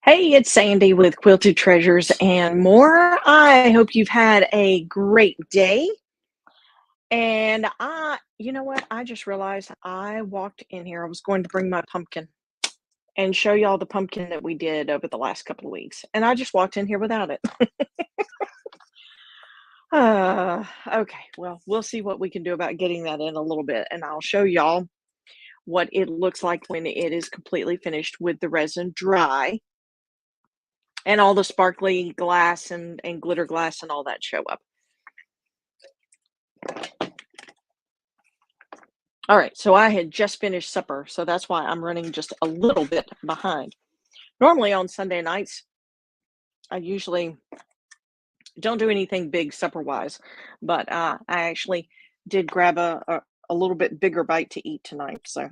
Hey, it's Sandy with Quilted Treasures and more. I hope you've had a great day. And you know what? I just realized I walked in here. I was going to bring my pumpkin and show y'all the pumpkin that we did over the last couple of weeks. And I just walked in here without it. Okay, well, we'll see what we can do about getting that in a little bit. And I'll show y'all what it looks like when it is completely finished with the resin dry and all the sparkly glass and glitter glass and all that show up. All right, so I had just finished supper, so that's why I'm running just a little bit behind. Normally on Sunday nights, I usually don't do anything big supper wise, but I actually did grab a little bit bigger bite to eat tonight. So,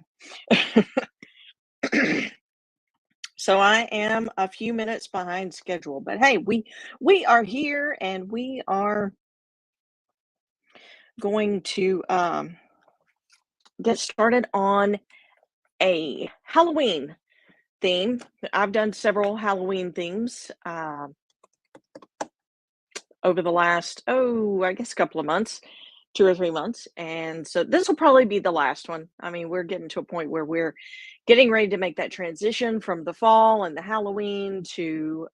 so I am a few minutes behind schedule, but hey, we are here and we are going to get started on a Halloween theme. I've done several Halloween themes over the last, I guess a couple of months, 2 or 3 months. And so this will probably be the last one. I mean, we're getting to a point where we're getting ready to make that transition from the fall and the Halloween to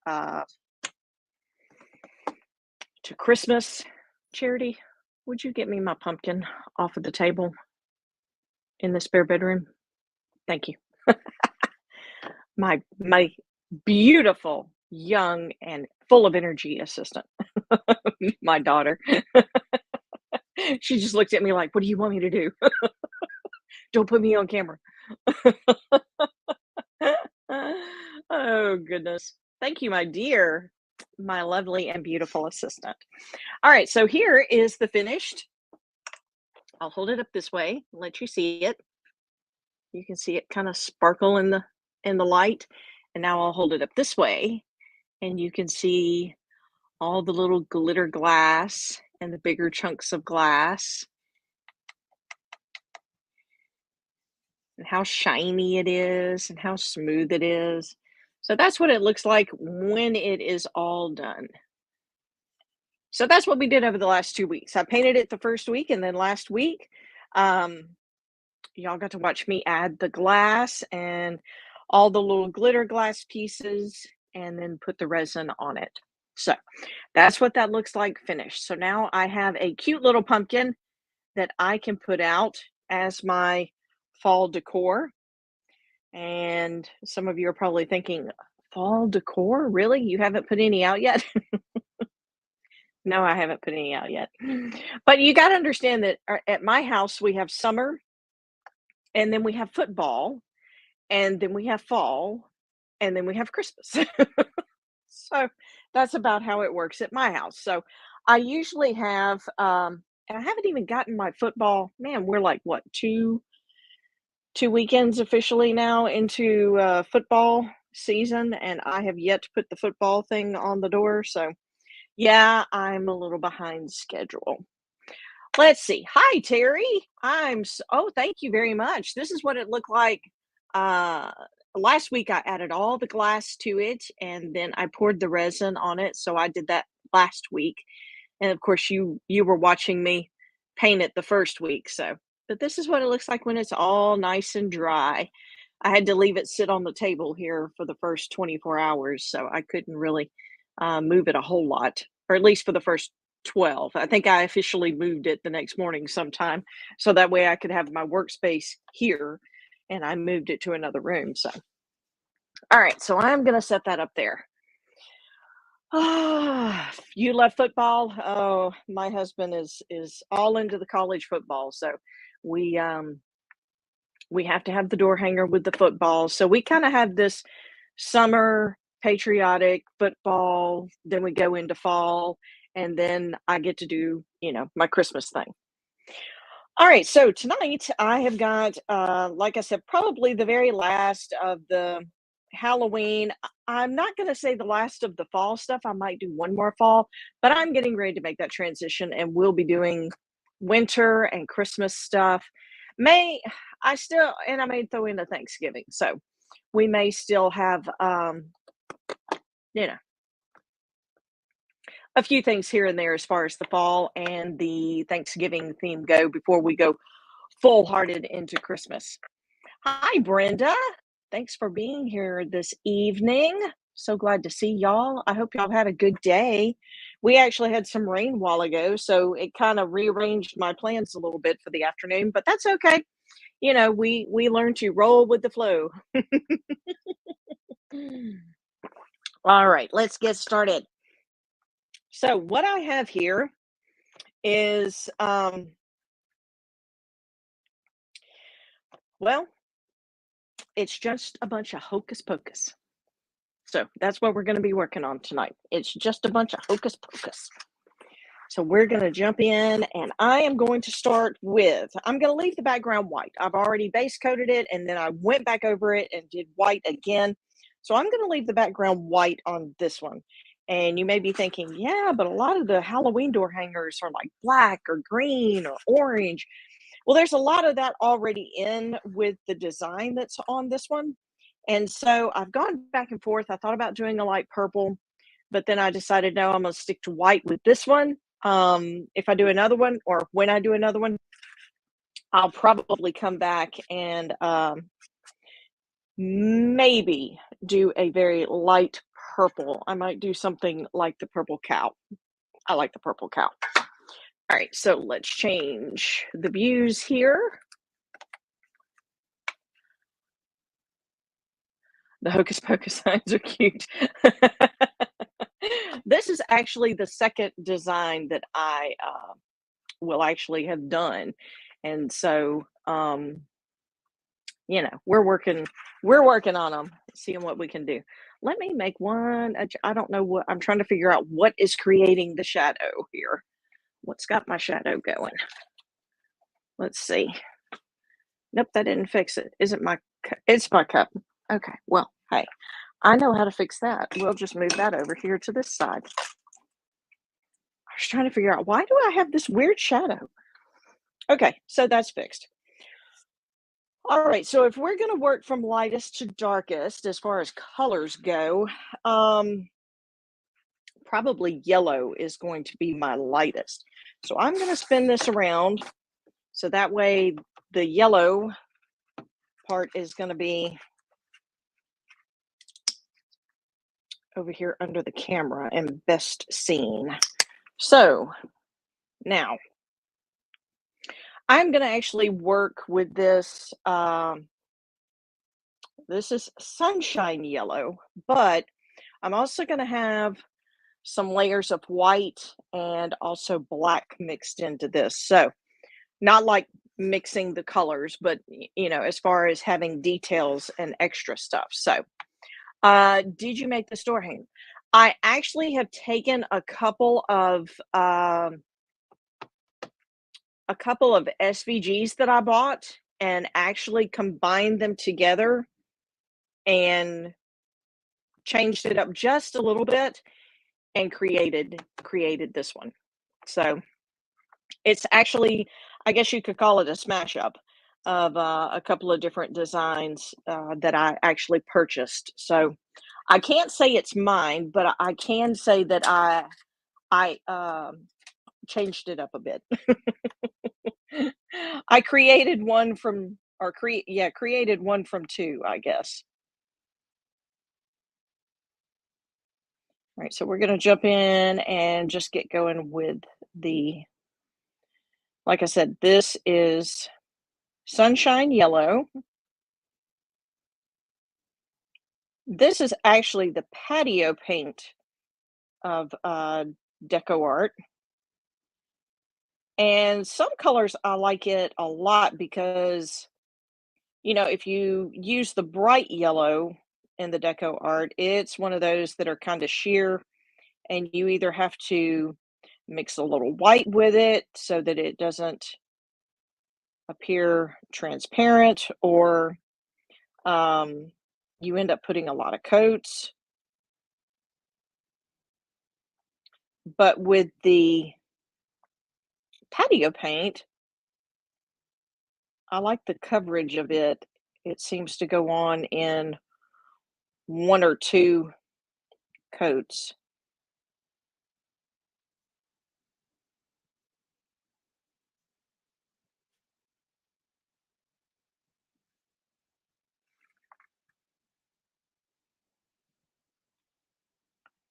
Christmas. Charity, would you get me my pumpkin off of the table in the spare bedroom? Thank you. My beautiful, young, and full of energy assistant, my daughter. She just looked at me like, "What do you want me to do? Don't put me on camera." Oh, goodness. Thank you, my dear, my lovely and beautiful assistant. All right, so here is the finished. I'll hold it up this way, let you see it. You can see it kind of sparkle in the light. And now I'll hold it up this way, and you can see all the little glitter glass and the bigger chunks of glass and how shiny it is and how smooth it is. So that's what it looks like when it is all done. So that's what we did over the last 2 weeks. I painted it the first week, and then last week, um, y'all got to watch me add the glass and all the little glitter glass pieces and then put the resin on it. So that's what that looks like finished. So now I have a cute little pumpkin that I can put out as my fall decor. And some of you are probably thinking, fall decor? Really? You haven't put any out yet? No, I haven't put any out yet. But you got to understand that at my house, we have summer and then we have football and then we have fall and then we have Christmas. So that's about how it works at my house. So I usually have, and I haven't even gotten my football. Man, we're like what, two weekends officially now into football season, and I have yet to put the football thing on the door. So yeah, I'm a little behind schedule. Let's see. Hi, Terry. Oh, thank you very much. This is what it looked like. Uh, Last week I added all the glass to it and then I poured the resin on it. So I did that last week. And of course you were watching me paint it the first week. So, but this is what it looks like when it's all nice and dry. I had to leave it sit on the table here for the first 24 hours, so I couldn't really move it a whole lot, or at least for the first 12. I think I officially moved it the next morning sometime, so that way I could have my workspace here, and I moved it to another room. So, all right, so I'm gonna set that up there. Ah, you love football? Oh, my husband is all into the college football, so we um we have to have the door hanger with the football. So we kind of have this summer patriotic football, then we go into fall, and then I get to do, my Christmas thing. All right, so tonight I have got, like I said, probably the very last of the Halloween. I'm not going to say the last of the fall stuff. I might do one more fall, but I'm getting ready to make that transition, and we'll be doing winter and Christmas stuff. May I may throw in a Thanksgiving. So we may still have you know, a few things here and there as far as the fall and the Thanksgiving theme go before we go full hearted into Christmas. Hi, Brenda. Thanks for being here this evening. So glad to see y'all. I hope y'all had a good day. We actually had some rain a while ago, so it kind of rearranged my plans a little bit for the afternoon, but that's okay. You know, we learn to roll with the flow. All right, let's get started. So, what I have here is well, it's just a bunch of hocus pocus. So, that's what we're going to be working on tonight. It's just a bunch of hocus pocus. So we're going to jump in and I am going to start with, I'm going to leave the background white. I've already base coated it and then I went back over it and did white again. So I'm going to leave the background white on this one. And you may be thinking, yeah, but a lot of the Halloween door hangers are like black or green or orange. Well, there's a lot of that already in with the design that's on this one. And so I've gone back and forth. I thought about doing a light purple, but then I decided, no, I'm going to stick to white with this one. If I do another one or when I do another one, I'll probably come back and maybe do a very light purple. I might do something like the purple cow. I like the purple cow. All right, so let's change the views here. The hocus pocus signs are cute. This is actually the second design that I will actually have done. And so, you know, we're working on them, seeing what we can do. Let me make one. I don't know what I'm trying to figure out what is creating the shadow here. What's got my shadow going? Let's see. Nope, that didn't fix it. Isn't my it's my cup. Okay, well, hey, I know how to fix that. We'll just move that over here to this side. I was trying to figure out why do I have this weird shadow? Okay, so that's fixed. All right, so if we're going to work from lightest to darkest as far as colors go, probably yellow is going to be my lightest. So I'm going to spin this around so that way the yellow part is going to be over here under the camera and best seen. So now I'm going to actually work with this. This is sunshine yellow, but I'm also going to have some layers of white and also black mixed into this. So not like mixing the colors, but you know, as far as having details and extra stuff. So did you make the store hang? I actually have taken a couple of SVGs that I bought and actually combined them together and changed it up just a little bit and created this one. So it's actually, I guess you could call it a smash up of a couple of different designs that I actually purchased. So I can't say it's mine, but I can say that I changed it up a bit. I created one from or created one from two, I guess. All right, so we're going to jump in and just get going with the, like I said, this is sunshine yellow. This is actually the patio paint of Deco Art. And some colors I like it a lot because, you know, if you use the bright yellow in the Deco Art, it's one of those that are kind of sheer, and you either have to mix a little white with it so that it doesn't appear transparent, or um, you end up putting a lot of coats. But with the Patio paint, I like the coverage of it. It seems to go on in 1 or 2 coats.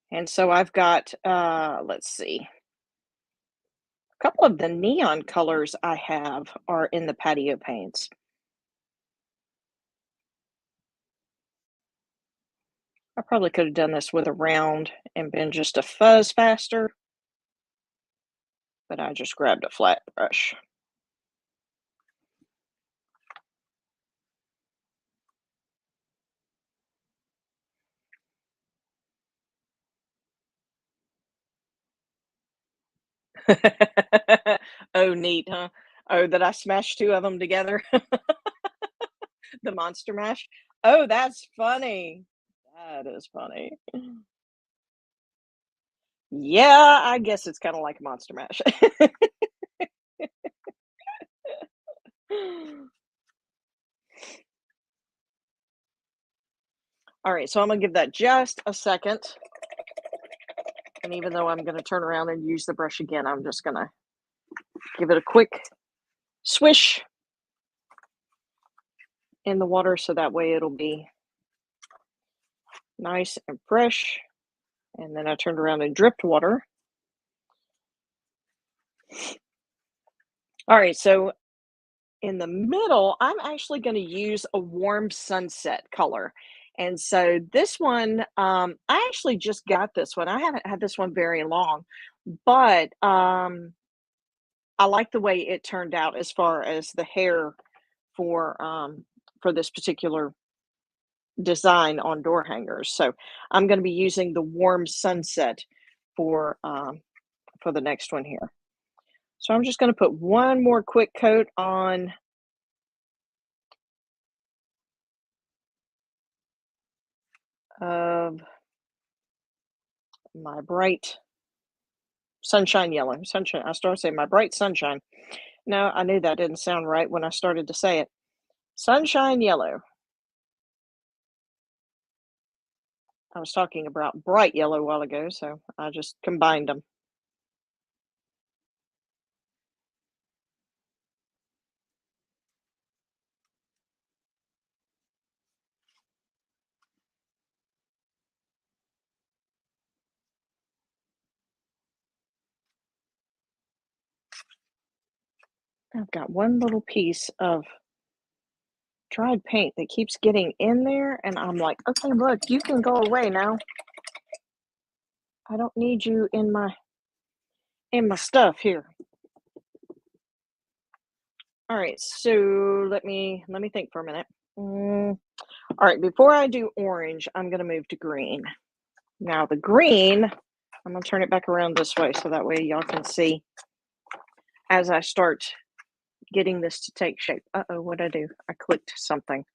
And so I've got, let's see, a couple of the neon colors I have are in the patio paints. I probably could have done this with a round and been just a fuzz faster, but I just grabbed a flat brush. Oh, neat, huh? Oh, that I smashed 2 of them together? The Monster Mash? Oh, that's funny. That is funny. Yeah, I guess it's kinda like a Monster Mash. Alright, so I'm gonna give that just a second, and even though I'm gonna turn around and use the brush again, I'm just gonna give it a quick swish in the water so that way it'll be nice and fresh, and then I turned around and dripped water. Alright, so in the middle, I'm actually gonna use a warm sunset color. And so this one, I actually just got this one. I haven't had this one very long, but I like the way it turned out as far as the hair for this particular design on door hangers. So I'm going to be using the warm sunset for the next one here. So I'm just going to put one more quick coat on of my bright sunshine yellow. Sunshine. I started saying my bright sunshine. No, I knew that didn't sound right when I started to say it. Sunshine yellow. I was talking about bright yellow a while ago, so I just combined them. I've got one little piece of dried paint that keeps getting in there, and I'm like, okay, look, you can go away now. I don't need you in my stuff here. All right, so let me think for a minute. Mm, all right, before I do orange, I'm gonna move to green. Now the green, I'm gonna turn it back around this way so that way y'all can see as I start getting this to take shape. Uh-oh, what'd I do? I clicked something.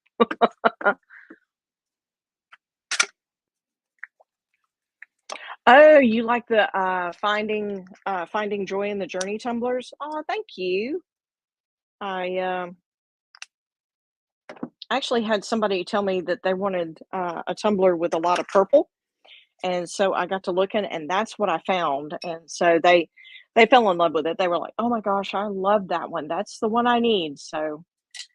Oh, you like the Finding Joy in the Journey tumblers? Oh, thank you. I actually had somebody tell me that they wanted a tumbler with a lot of purple, and so I got to looking, and that's what I found. And so they fell in love with it. They were like, "Oh my gosh, I love that one. That's the one I need." So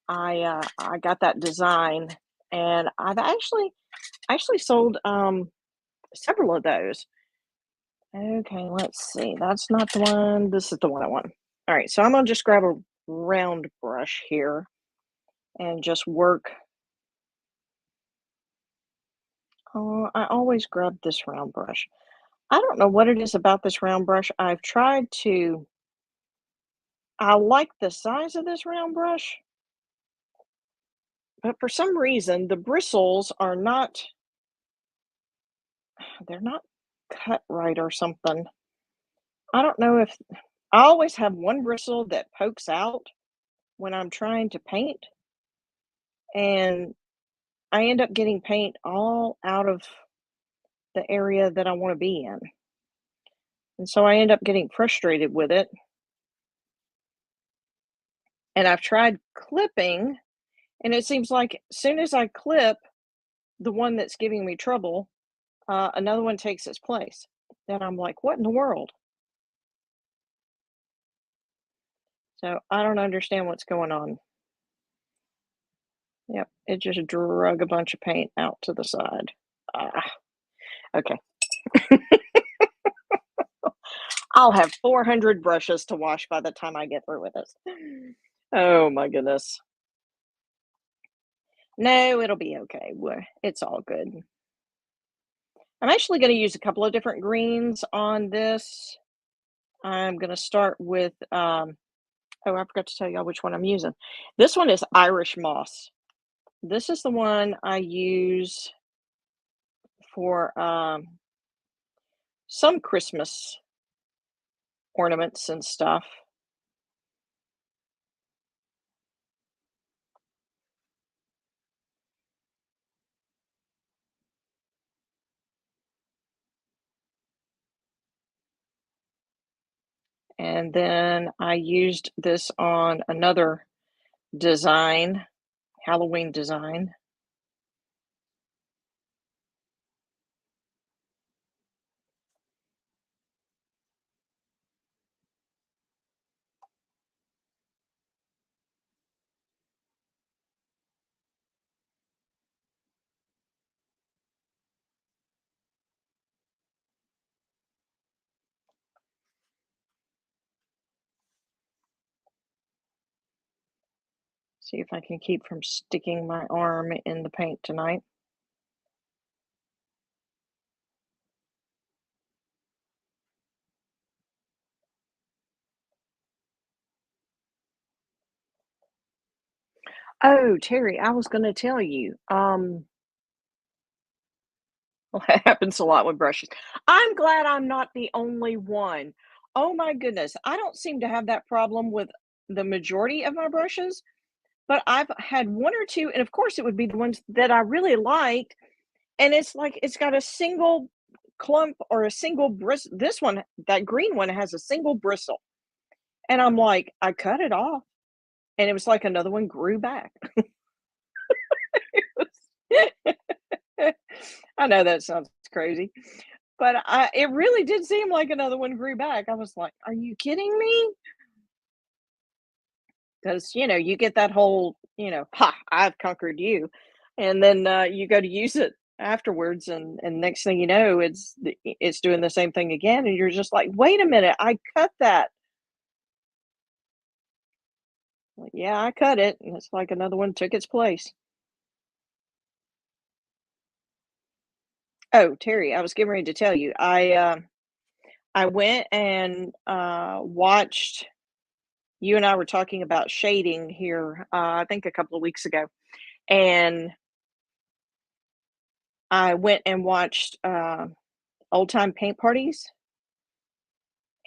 I got that design, and I've actually sold several of those. Okay, let's see. That's not the one. This is the one I want. All right, so I'm gonna just grab a round brush here and just work. Oh, I always grab this round brush. I don't know what it is about this round brush. I like the size of this round brush, but for some reason the bristles are not, they're not cut right or something. I don't know if I always have one bristle that pokes out when I'm trying to paint, and I end up getting paint all out of the area that I want to be in. And so I end up getting frustrated with it. And I've tried clipping, and it seems like as soon as I clip the one that's giving me trouble, another one takes its place. Then I'm like, "What in the world?" So I don't understand what's going on. Yep, it just drug a bunch of paint out to the side. Ah, okay. I'll have 400 brushes to wash by the time I get through with this. Oh my goodness. No, it'll be okay. It's all good. I'm actually going to use a couple of different greens on this. I'm going to start with, oh, I forgot to tell y'all which one I'm using. This one is Irish Moss. This is the one I use for some Christmas ornaments and stuff. And then I used this on another design, Halloween design. See if I can keep from sticking my arm in the paint tonight. Oh, Terry, I was gonna tell you, well, that happens a lot with brushes. I'm glad I'm not the only one. Oh my goodness, I don't seem to have that problem with the majority of my brushes, but I've had 1 or 2, and of course, it would be the ones that I really liked, and it's like it's got a single clump or a single bristle. This one, that green one has a single bristle, and I'm like, I cut it off, and it was like another one grew back. I know that sounds crazy, but it really did seem like another one grew back. I was like, "Are you kidding me?" Because you get that whole, "Ha, I've conquered you," and then, you go to use it afterwards, and next thing you know, it's doing the same thing again, and you're just like, "Wait a minute, I cut that." Like, "Yeah, I cut it," and it's like another one took its place. Oh, Terry, I was getting ready to tell you, I went and, watched you and I were talking about shading here, I think a couple of weeks ago, and I went and watched, Old Time Paint Parties,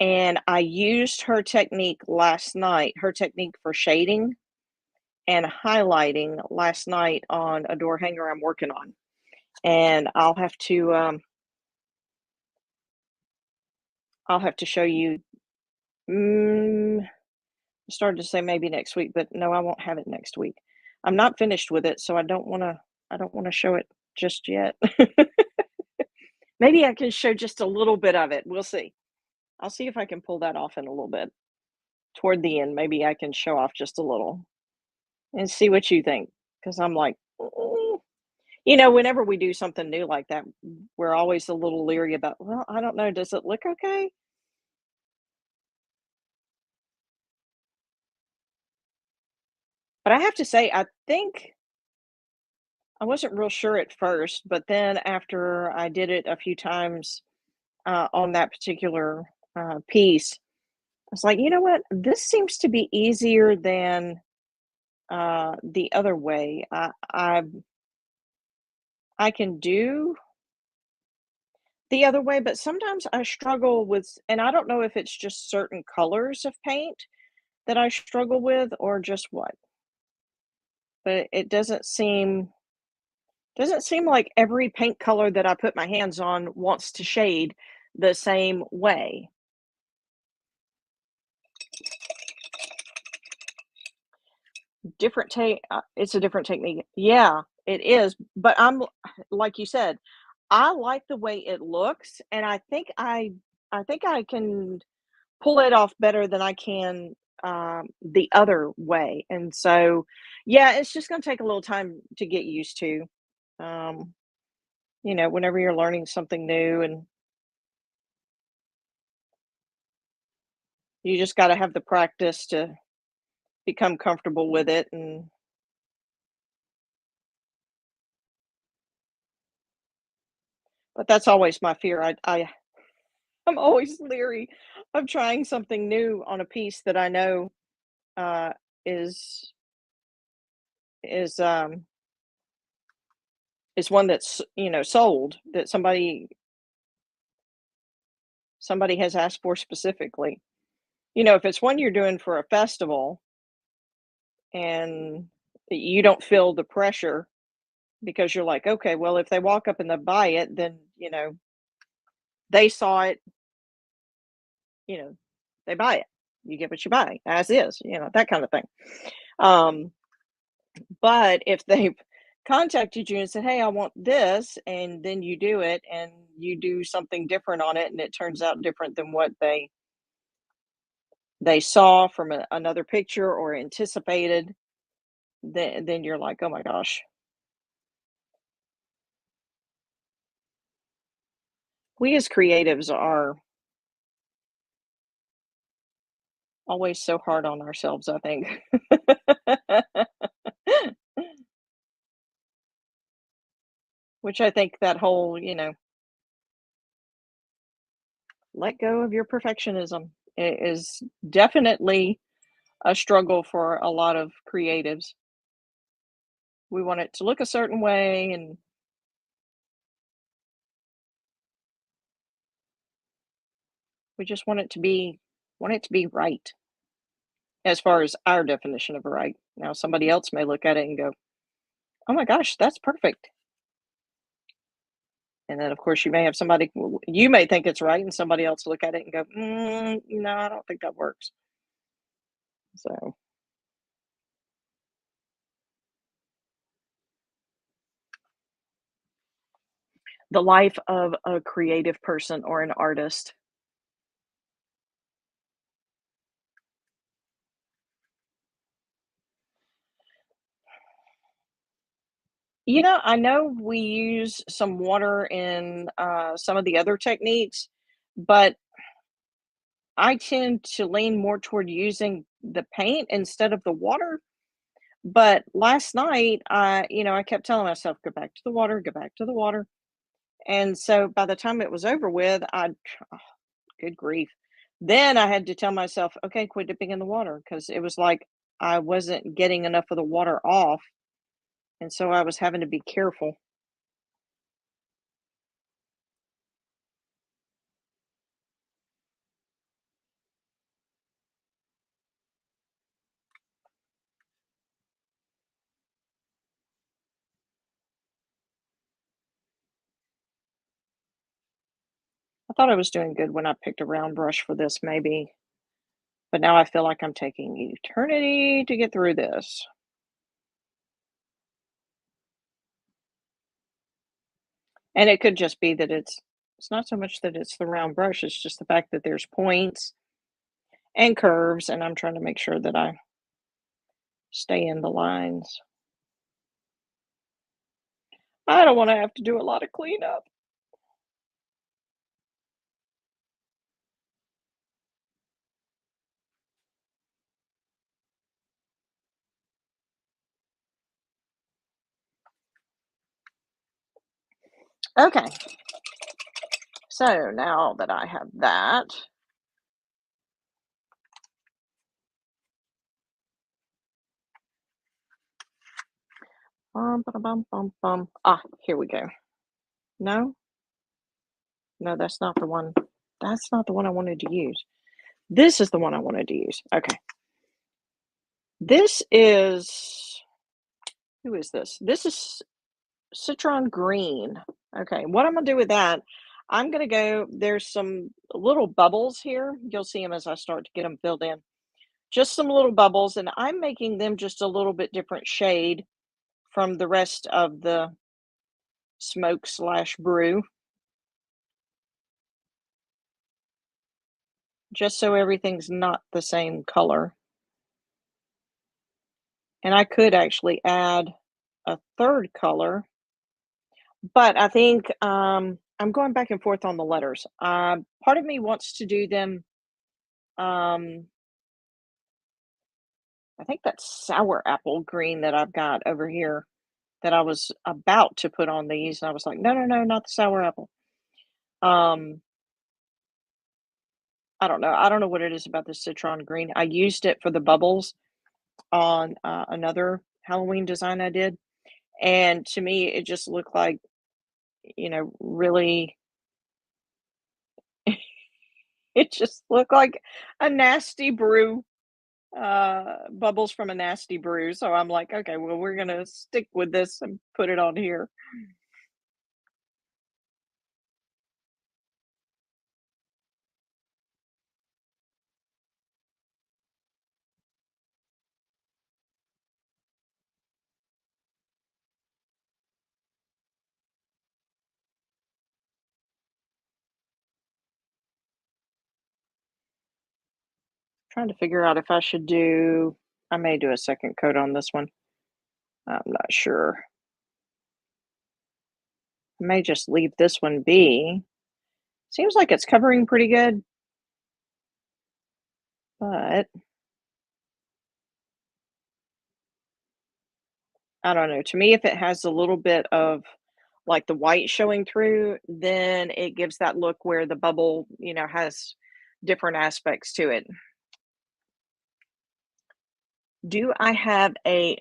and I used her technique last night, her technique for shading and highlighting last night on a door hanger I'm working on, and I'll have to show you, mm, I started to say maybe next week, but no, I won't have it next week. I'm not finished with it, so I don't wanna show it just yet. Maybe I can show just a little bit of it, we'll see. I'll see if I can pull that off in a little bit. Toward the end, maybe I can show off just a little and see what you think. Because 'cause I'm like, "Mm." Whenever we do something new like that, we're always a little leery about, "Well, I don't know, does it look okay?" But I have to say, I think I wasn't real sure at first, but then after I did it a few times, on that particular, piece, I was like, "You know what? This seems to be easier than, the other way." I can do the other way, but sometimes I struggle with, and I don't know if it's just certain colors of paint that I struggle with or just what, but it doesn't seem like every paint color that I put my hands on wants to shade the same way. Different take it's a different technique. Yeah, it is, but like you said, I like the way it looks, and I think I can pull it off better than I can, the other way, and so, yeah, it's just gonna take a little time to get used to, um, whenever you're learning something new, and you just gotta have the practice to become comfortable with it, and but that's always my fear. I'm always leery of trying something new on a piece that I know, uh, is is, um is one that's, sold, that somebody has asked for specifically. If it's one you're doing for a festival and you don't feel the pressure because you're like, "Okay, well, if they walk up and they buy it, then, they saw it, you know, they buy it. You get what you buy, as is," that kind of thing. Um, but if they've contacted you and said, "Hey, I want this," and then you do it and you do something different on it and it turns out different than what they saw from another picture or anticipated, then you're like, "Oh my gosh." We as creatives are always so hard on ourselves, I think. Which I think that whole, let go of your perfectionism is definitely a struggle for a lot of creatives. We want it to look a certain way, and we just want it to be right, as far as our definition of right. Now somebody else may look at it and go, "Oh my gosh, that's perfect." And then of course you may have you may think it's right and somebody else look at it and go, no, I don't think that works." So the life of a creative person or an artist. I know we use some water in some of the other techniques, but I tend to lean more toward using the paint instead of the water. But last night, I kept telling myself, go back to the water, go back to the water. And so by the time it was over with, oh, good grief. Then I had to tell myself, okay, quit dipping in the water because it was like I wasn't getting enough of the water off. And so I was having to be careful. I thought I was doing good when I picked a round brush for this, maybe. But now I feel like I'm taking eternity to get through this. And it could just be that it's not so much that it's the round brush, it's just the fact that there's points and curves, and I'm trying to make sure that I stay in the lines. I don't wanna have to do a lot of cleanup. Okay, so now that I have that, bum, bum, bum, bum. Ah, here we go. No? No, that's not the one. That's not the one I wanted to use. This is the one I wanted to use. Okay. This is who is this? This is Citron Green. Okay, what I'm gonna do with that, I'm gonna go there's some little bubbles here. You'll see them as I start to get them filled in. just some little bubbles, and I'm making them just a little bit different shade from the rest of the smoke slash brew, just so everything's not the same color. And I could actually add a third color, but I think I'm going back and forth on the letters. Part of me wants to do them. Um, I think that's sour apple green that I've got over here that I was about to put on these. And I was like, no, no, no, not the sour apple. Um, I don't know. I don't know what it is about the citron green. I used it for the bubbles on another Halloween design I did. And to me, it just looked like, really, it just looked like a nasty brew, bubbles from a nasty brew. So I'm like, okay, well, we're going to stick with this and put it on here. Trying to figure out if I may do a second coat on this one. I'm not sure. I may just leave this one be. Seems like it's covering pretty good, but I don't know. To me, if it has a little bit of like the white showing through, then it gives that look where the bubble, has different aspects to it. Do I have a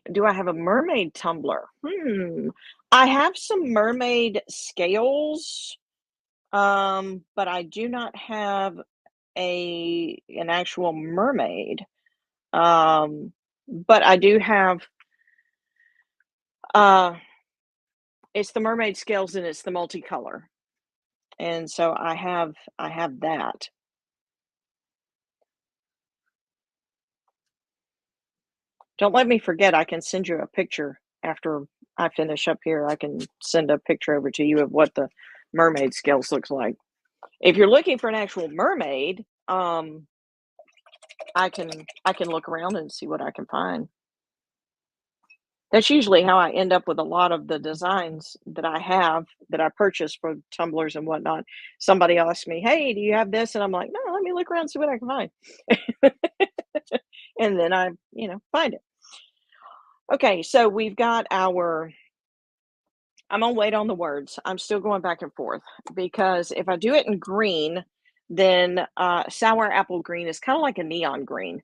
mermaid tumbler? I have some mermaid scales, but I do not have an actual mermaid. But I do have uh it's the mermaid scales and it's the multicolor. And so I have that. Don't let me forget, I can send you a picture after I finish up here. I can send a picture over to you of what the mermaid scales looks like. If you're looking for an actual mermaid, I can look around and see what I can find. That's usually how I end up with a lot of the designs that I have that I purchase for tumblers and whatnot. Somebody asks me, "Hey, do you have this?" And I'm like, "No, let me look around and see what I can find." And then I, find it. Okay, so we've got our I'm gonna wait on the words. I'm still going back and forth because if I do it in green, then sour apple green is kind of like a neon green.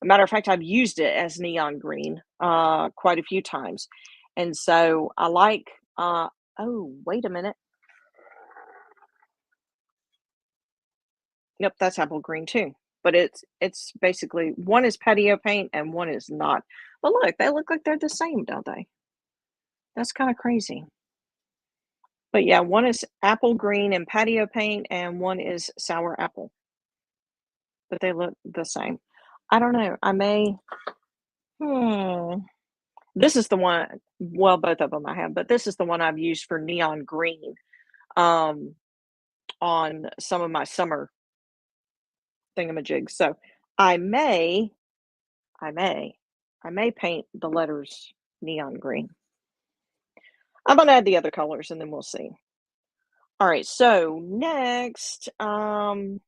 A matter of fact, I've used it as neon green quite a few times, and so I like. Oh, wait a minute. Yep, that's apple green too. But it's basically one is patio paint and one is not. But look, they look like they're the same, don't they? That's kind of crazy. But yeah, one is apple green and patio paint, and one is sour apple, but they look the same. I don't know. I may. Hmm. This is the one. Well, both of them I have, but this is the one I've used for neon green. Um, on some of my summer thingamajigs. So I may, I may, I may paint the letters neon green. I'm gonna add the other colors and then we'll see. All right. So next, you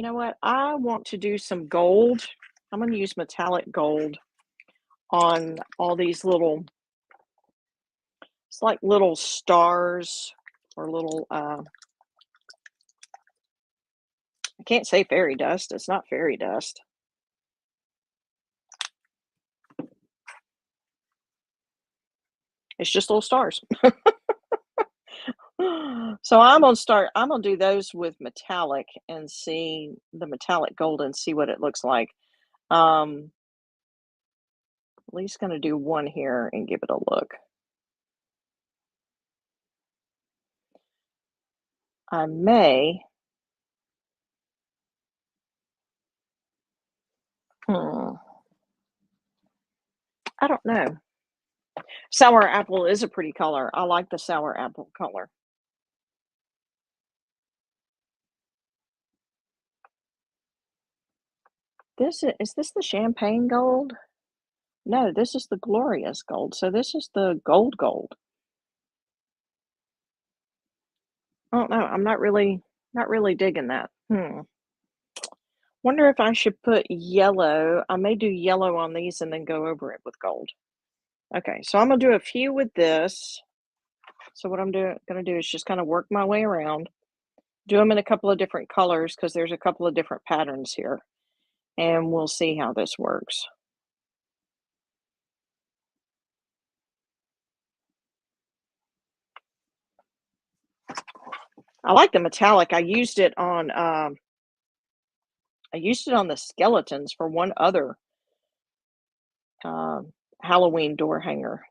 know what? I want to do some gold. I'm going to use metallic gold on all these it's like little stars or little, I can't say fairy dust. It's not fairy dust. It's just little stars. So I'm going to do those with metallic and see the metallic gold and see what it looks like. At least going to do one here and give it a look. I may Hmm. I don't know. Sour apple is a pretty color. I like the sour apple color. Is this the champagne gold? No, this is the glorious gold. So this is the gold gold. I don't know. I'm not really digging that. Wonder if I should put yellow. I may do yellow on these and then go over it with gold. Okay, so I'm gonna do a few with this. So what I'm gonna do is just kind of work my way around, do them in a couple of different colors because there's a couple of different patterns here, and we'll see how this works. I like the metallic. I used it on the skeletons for one other um, Halloween door hanger,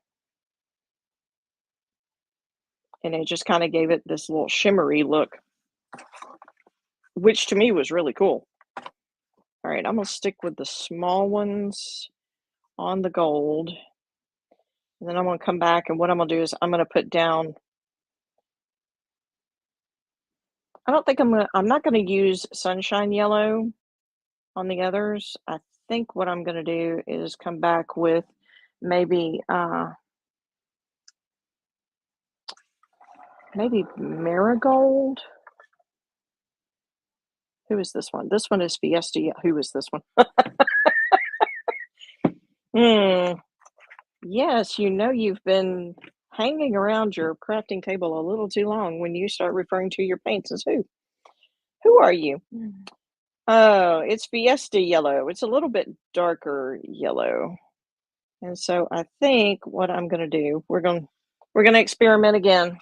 and it just kind of gave it this little shimmery look, which to me was really cool. All right, I'm gonna stick with the small ones on the gold, and then I'm gonna come back, and what I'm gonna do is I'm gonna put down. I don't think I'm not gonna use sunshine yellow on the others. I think what I'm gonna do is come back with maybe maybe marigold. Who is this one? This one is Fiesta. Who is this one? Hmm. Yes, you know you've been hanging around your crafting table a little too long when you start referring to your paints as who? Who are you? Oh, it's Fiesta yellow. It's a little bit darker yellow. And so I think what I'm going to do, we're going to experiment again.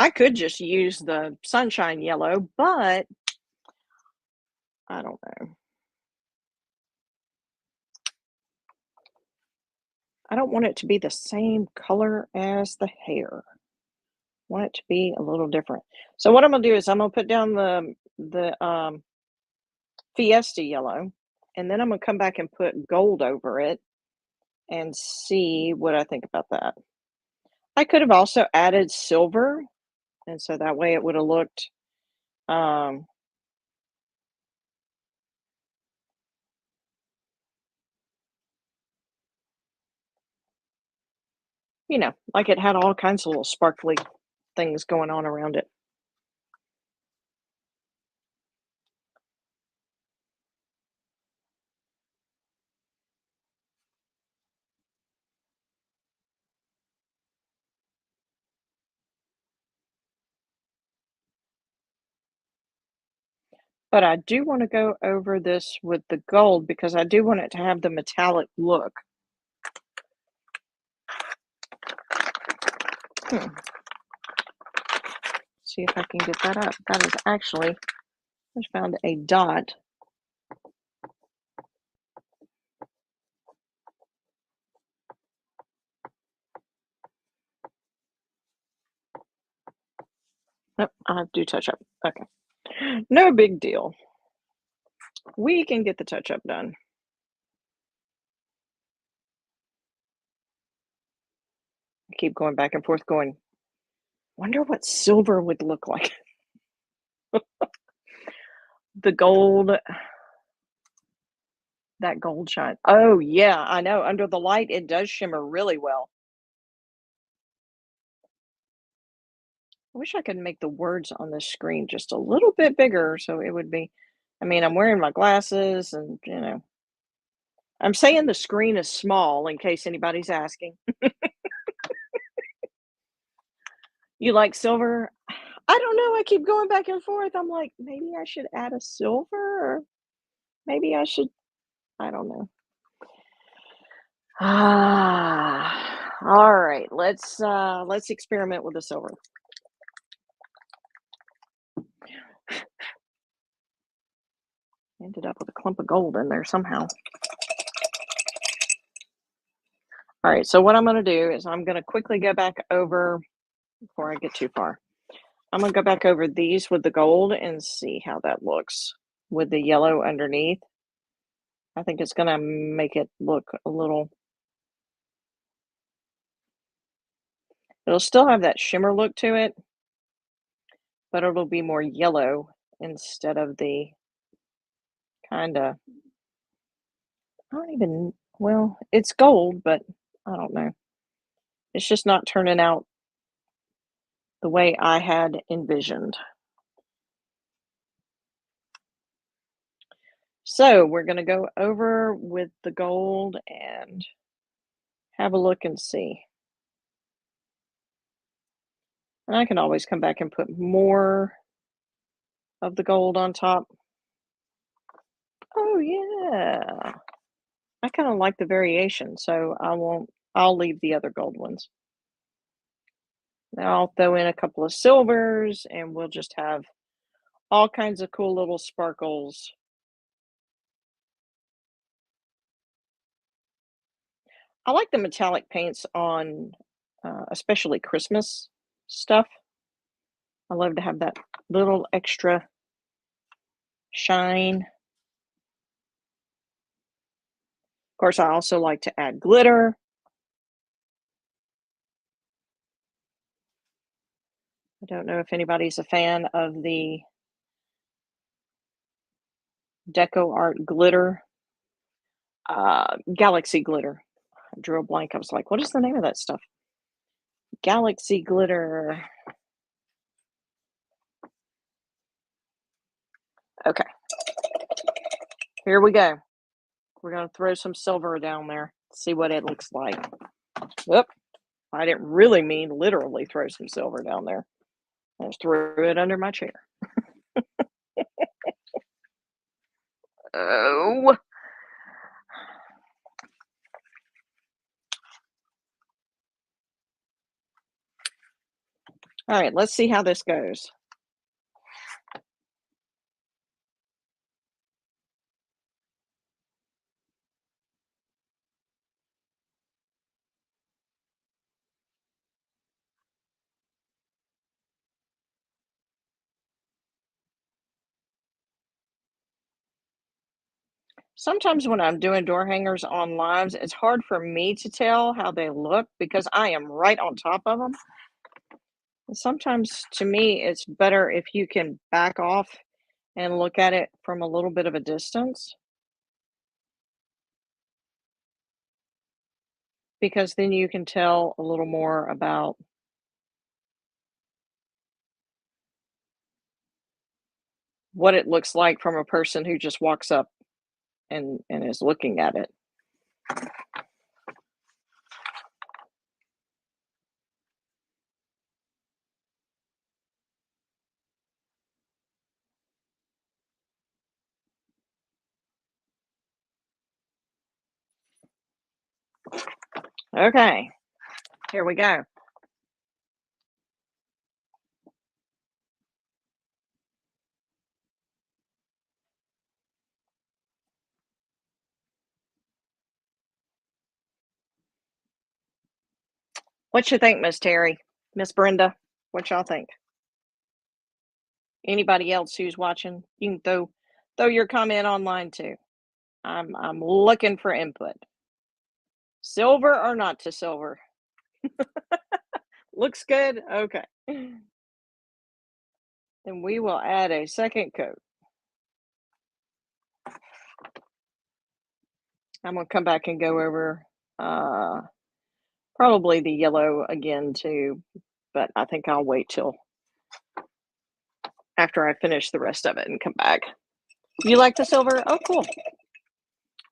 I could just use the sunshine yellow, but I don't know. I don't want it to be the same color as the hair. I want it to be a little different. So what I'm going to do is I'm going to put down the Fiesta yellow, and then I'm going to come back and put gold over it and see what I think about that. I could have also added silver, and so that way it would have looked, um, like it had all kinds of little sparkly things going on around it. But I do want to go over this with the gold because I do want it to have the metallic look. Hmm. See if I can get that up. That is actually, I just found a dot. Nope, I have to do touch up. Okay. No big deal. We can get the touch up done. I keep going back and forth, going, wonder what silver would look like. The gold, that gold shine. Oh, yeah, I know. Under the light, it does shimmer really well. I wish I could make the words on the screen just a little bit bigger so it would be. I mean, I'm wearing my glasses and, I'm saying the screen is small in case anybody's asking. You like silver? I don't know. I keep going back and forth. I'm like, maybe I should add a silver or maybe I should, I don't know. All right. Let's experiment with the silver. Ended up with a clump of gold in there somehow. All right, so what I'm going to do is I'm going to quickly go back over before I get too far. I'm gonna go back over these with the gold and see how that looks with the yellow underneath. I think it's gonna make it look a little, it'll still have that shimmer look to it, but it'll be more yellow instead of the kinda, I don't even, well, it's gold, but I don't know. It's just not turning out the way I had envisioned. So we're gonna go over with the gold and have a look and see. And I can always come back and put more of the gold on top. Oh yeah. I kind of like the variation, so I'll leave the other gold ones. Now I'll throw in a couple of silvers and we'll just have all kinds of cool little sparkles. I like the metallic paints on especially Christmas stuff. I love to have that little extra shine. Of course, I also like to add glitter. I don't know if anybody's a fan of the Deco Art glitter, Galaxy glitter. I drew a blank. I was like, what is the name of that stuff? Galaxy glitter. Okay, here we go. We're going to throw some silver down there, see what it looks like. Whoop, I didn't really mean literally throw some silver down there. I just threw it under my chair. Oh. All right, let's see how this goes. Sometimes when I'm doing door hangers on lives, it's hard for me to tell how they look because I am right on top of them. Sometimes to me, it's better if you can back off and look at it from a little bit of a distance because then you can tell a little more about what it looks like from a person who just walks up and is looking at it. Okay, here we go. What you think, Miss Terry? Miss Brenda? What y'all think? Anybody else who's watching, you can throw your comment online too. I'm looking for input. Silver or not to silver? Looks good? Okay. Then we will add a second coat. I'm gonna come back and go over probably the yellow again too, but I think I'll wait till after I finish the rest of it and come back. You like the silver? Oh, cool.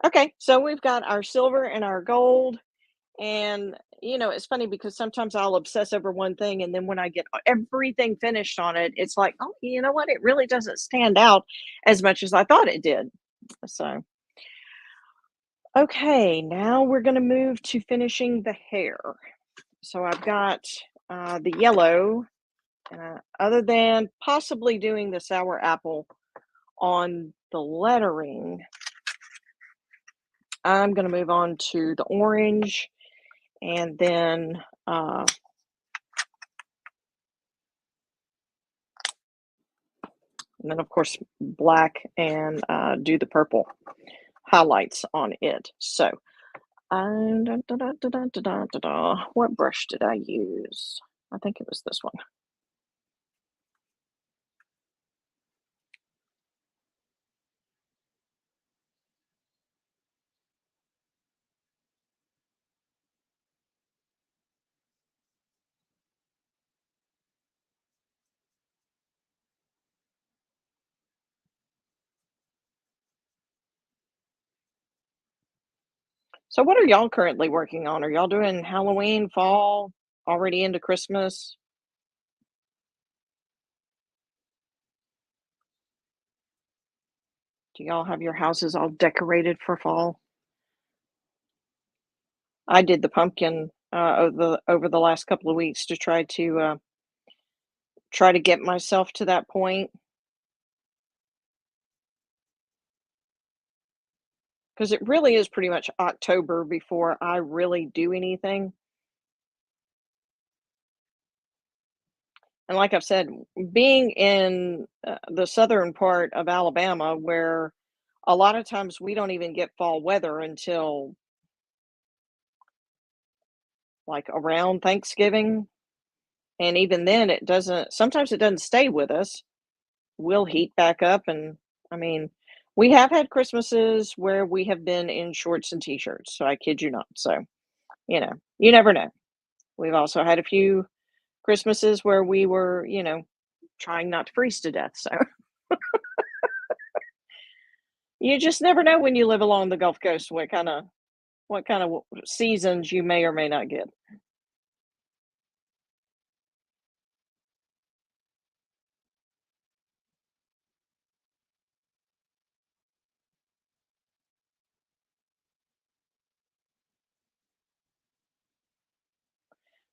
Okay, so we've got our silver and our gold. And, it's funny because sometimes I'll obsess over one thing, and then when I get everything finished on it, it's like, oh, you know what? It really doesn't stand out as much as I thought it did. So, okay, now we're going to move to finishing the hair. So I've got the yellow, other than possibly doing the sour apple on the lettering, I'm going to move on to the orange and then And then, of course, black and do the purple highlights on it. So, what brush did I use? I think it was this one. So, what are y'all currently working on? Are y'all doing Halloween, fall, already into Christmas? Do y'all have your houses all decorated for fall? I did the pumpkin over the last couple of weeks to try to get myself to that point because it really is pretty much October before I really do anything. And like I've said, being in the southern part of Alabama, where a lot of times we don't even get fall weather until like around Thanksgiving. And even then, sometimes it doesn't stay with us. We'll heat back up. And I mean, we have had Christmases where we have been in shorts and t shirts. So I kid you not. So, you never know. We've also had a few Christmases where we were, trying not to freeze to death. So you just never know when you live along the Gulf Coast what kind of seasons you may or may not get.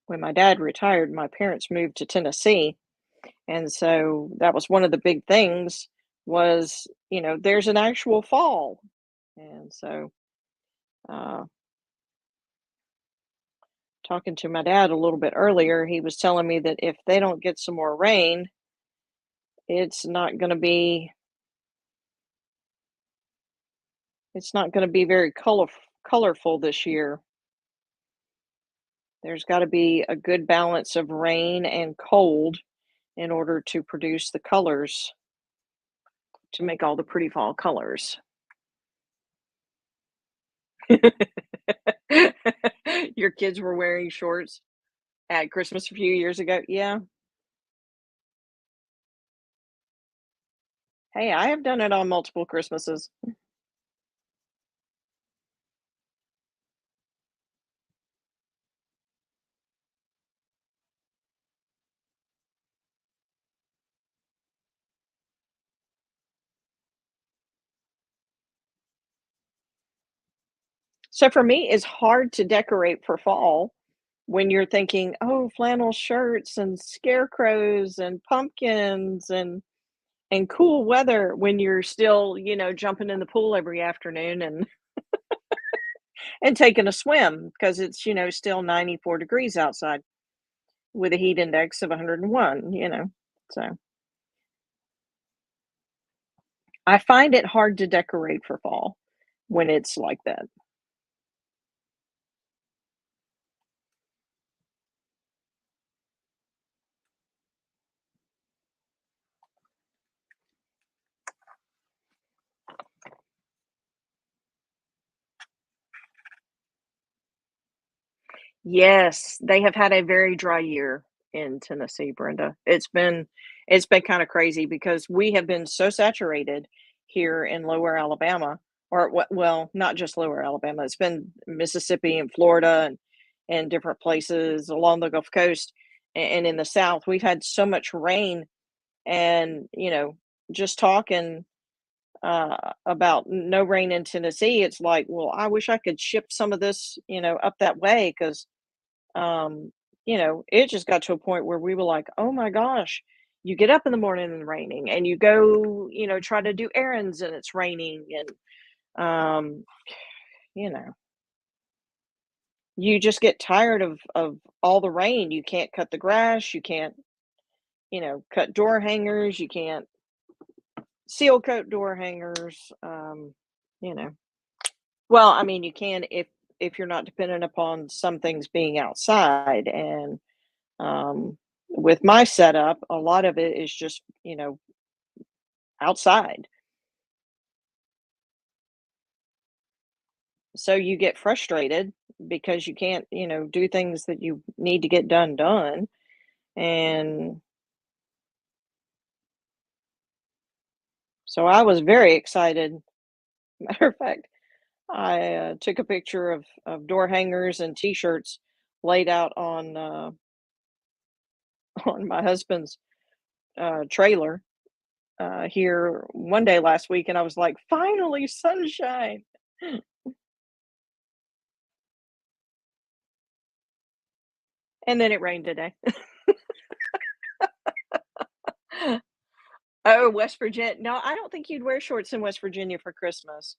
When my dad retired, my parents moved to Tennessee, and so that was one of the big things was, there's an actual fall. And so, uh, talking to my dad a little bit earlier, he was telling me that if they don't get some more rain, it's not going to be it's not going to be very colorful this year. There's got to be a good balance of rain and cold in order to produce the colors to make all the pretty fall colors. Your kids were wearing shorts at Christmas a few years ago? Yeah. Hey, I have done it on multiple Christmases. So for me, it's hard to decorate for fall when you're thinking, "Oh, flannel shirts and scarecrows and pumpkins and cool weather," when you're still, jumping in the pool every afternoon and taking a swim because it's, still 94 degrees outside with a heat index of 101. So, I find it hard to decorate for fall when it's like that. Yes, they have had a very dry year in Tennessee, Brenda. It's been kinda crazy because we have been so saturated here in Lower Alabama, or well, not just Lower Alabama, it's been Mississippi and Florida and different places along the Gulf Coast and in the South. We've had so much rain and, just talking, about no rain in Tennessee, it's like, well, I wish I could ship some of this, up that way 'cause it just got to a point where we were like, "Oh my gosh." You get up in the morning and raining, and you go, try to do errands and it's raining, and you know, you just get tired of all the rain. You can't cut the grass, you can't, cut door hangers, you can't. seal coat door hangers, you know. Well, I mean, you can if you're not dependent upon some things being outside, and, with my setup, a lot of it is just, outside. So you get frustrated because you can't, do things that you need to get done, and so I was very excited. Matter of fact, I, took a picture of door hangers and T-shirts laid out on, on my husband's, trailer, here one day last week, and I was like, "Finally, sunshine." And then it rained today. Oh, West Virginia. No, I don't think you'd wear shorts in West Virginia for Christmas.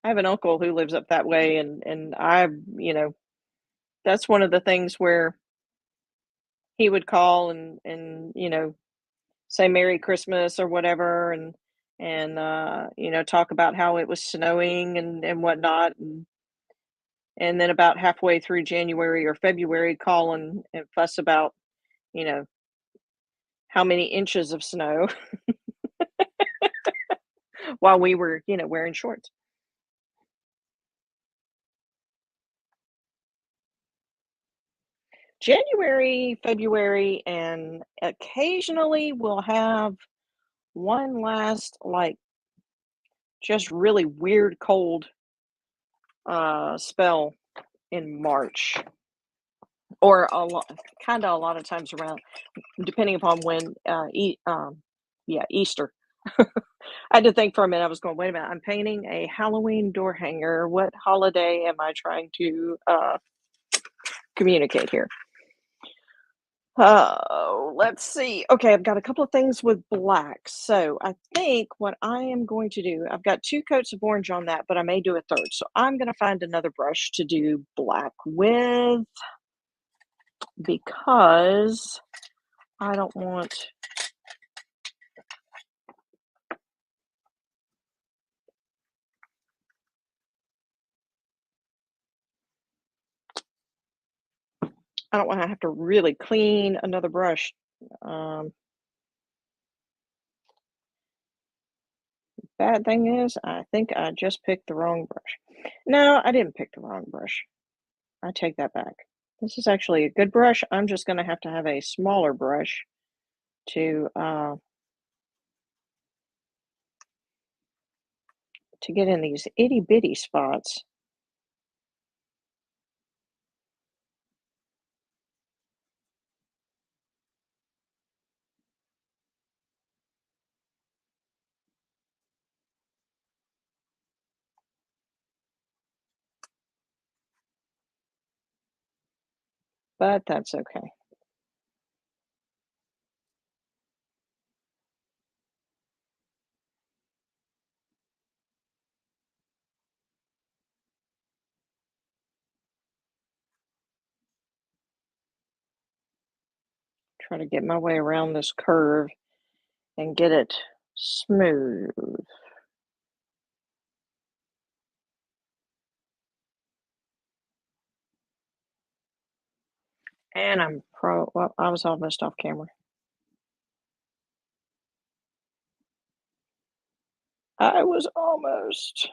I have an uncle who lives up that way, and you know, that's one of the things where he would call and say Merry Christmas or whatever, and talk about how it was snowing and whatnot, and then about halfway through January or February, call and fuss about, you know, how many inches of snow while we were, wearing shorts. January, February, and occasionally we'll have one last, like, just really weird cold spell in March, or a lot of times around, depending upon when, yeah, Easter. I had to think for a minute. I was going, wait a minute, I'm painting a Halloween door hanger. What holiday am I trying to communicate here? Oh, let's see. Okay, I've got a couple of things with black. So I think what I am going to do, I've got two coats of orange on that, but I may do a third. So I'm going to find another brush to do black with, because I don't want, I don't want to have to really clean another brush. Um, Bad thing is, I think I just picked the wrong brush. No, I didn't pick the wrong brush. I take that back. This is actually a good brush. I'm just going to have a smaller brush to get in these itty bitty spots. But that's okay. Try to get my way around this curve and get it smooth. And well, I was almost off camera. I was almost.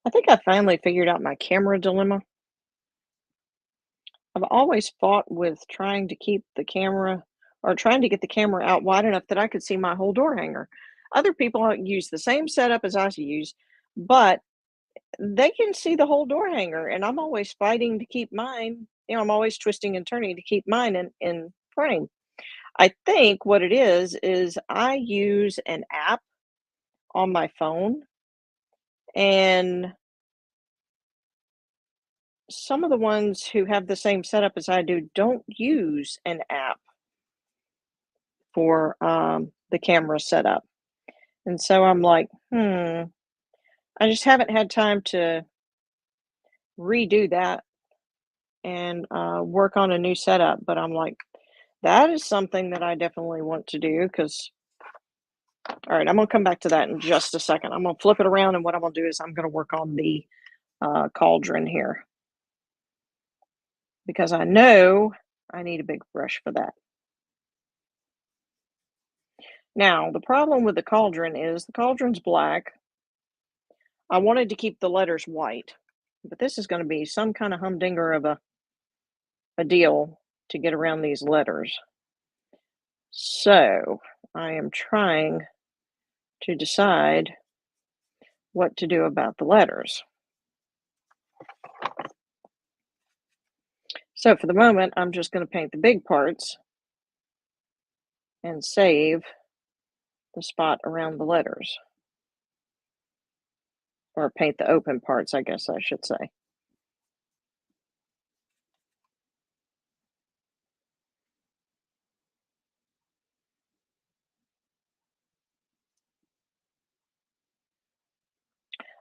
I think I finally figured out my camera dilemma. I've always fought with trying to keep the camera, or trying to get the camera out wide enough that I could see my whole door hanger. Other people use the same setup as I use, but they can see the whole door hanger, and I'm always fighting to keep mine. I'm always twisting and turning to keep mine in frame. I think what it is I use an app on my phone, and some of the ones who have the same setup as I do don't use an app for the camera setup. And so I'm like, I just haven't had time to redo that. and work on a new setup. But I'm like, that is something that I definitely want to do because, all right, I'm going to come back to that in just a second. I'm going to flip it around, and what I'm going to do is I'm going to work on the cauldron here because I know I need a big brush for that. Now, the problem with the cauldron is the cauldron's black. I wanted to keep the letters white, but this is going to be some kind of humdinger of a deal to get around these letters. So I am trying to decide what to do about the letters. So for the moment, I'm just going to paint the big parts and save the spot around the letters. Or paint the open parts, I guess I should say.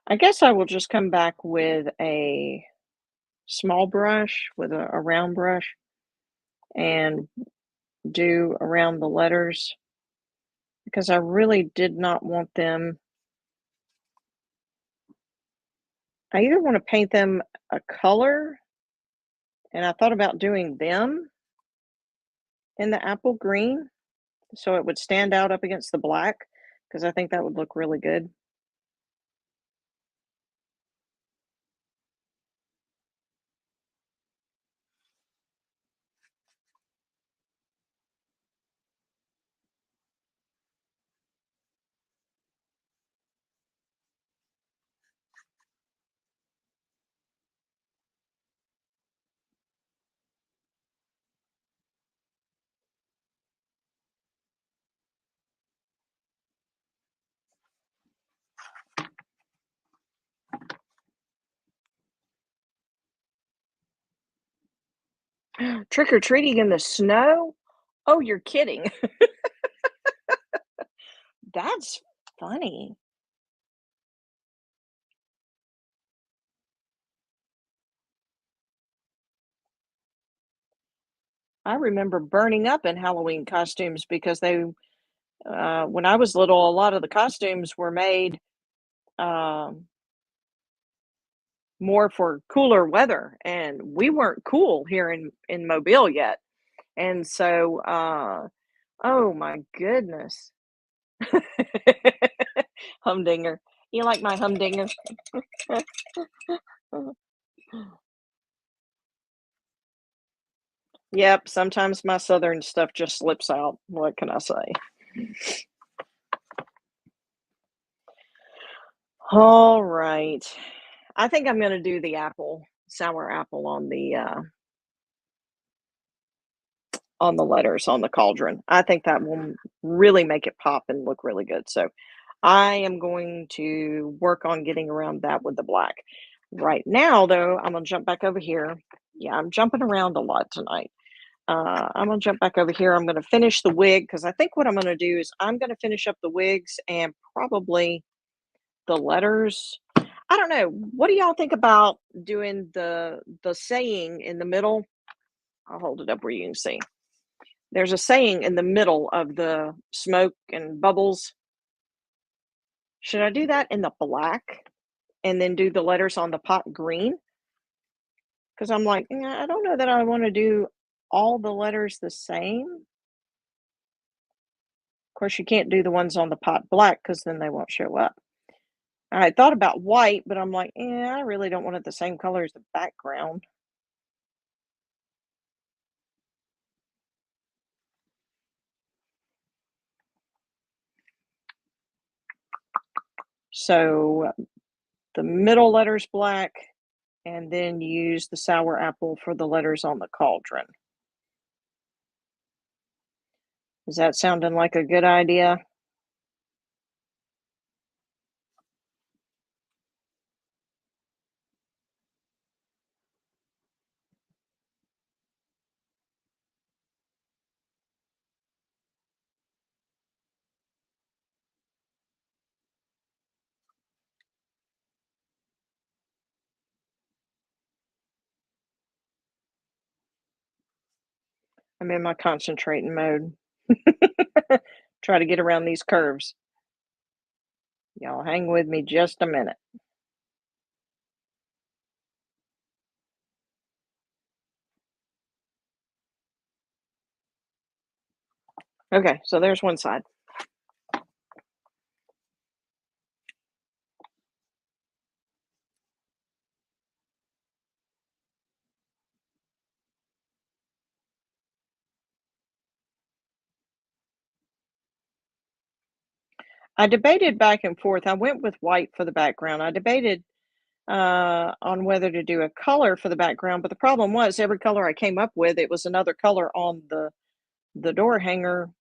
I guess I will just come back with a small brush, with a round brush, and do around the letters because I really did not want them. I either want to paint them a color, and I thought about doing them in the apple green so it would stand out up against the black because I think that would look really good. Trick or treating in the snow? Oh, you're kidding. That's funny. I remember burning up in Halloween costumes because when I was little, a lot of the costumes were made um, more for cooler weather, and we weren't cool here in Mobile yet. And so, oh my goodness, humdinger. You like my humdinger? Yep. Sometimes my southern stuff just slips out. What can I say? All right. I think I'm gonna do the apple, sour apple on the letters on the cauldron. I think that will really make it pop and look really good. So I am going to work on getting around that with the black. Right now, though, I'm gonna jump back over here. Yeah, I'm jumping around a lot tonight. I'm gonna jump back over here. I'm gonna finish the wig because I think what I'm gonna do is I'm gonna finish up the wigs and probably the letters. I don't know. What do y'all think about doing the saying in the middle? I'll hold it up where you can see. There's a saying in the middle of the smoke and bubbles. Should I do that in the black and then do the letters on the pot green? Because I'm like, I don't know that I want to do all the letters the same. Of course, you can't do the ones on the pot black because then they won't show up. I thought about white, but I'm like, I really don't want it the same color as the background. So the middle letters black, and then use the sour apple for the letters on the cauldron. Is that sounding like a good idea? I'm in my concentrating mode. Try to get around these curves. Y'all hang with me just a minute. Okay, so there's one side. I debated back and forth. I went with white for the background. I debated on whether to do a color for the background, but the problem was every color I came up with, it was another color on the door hanger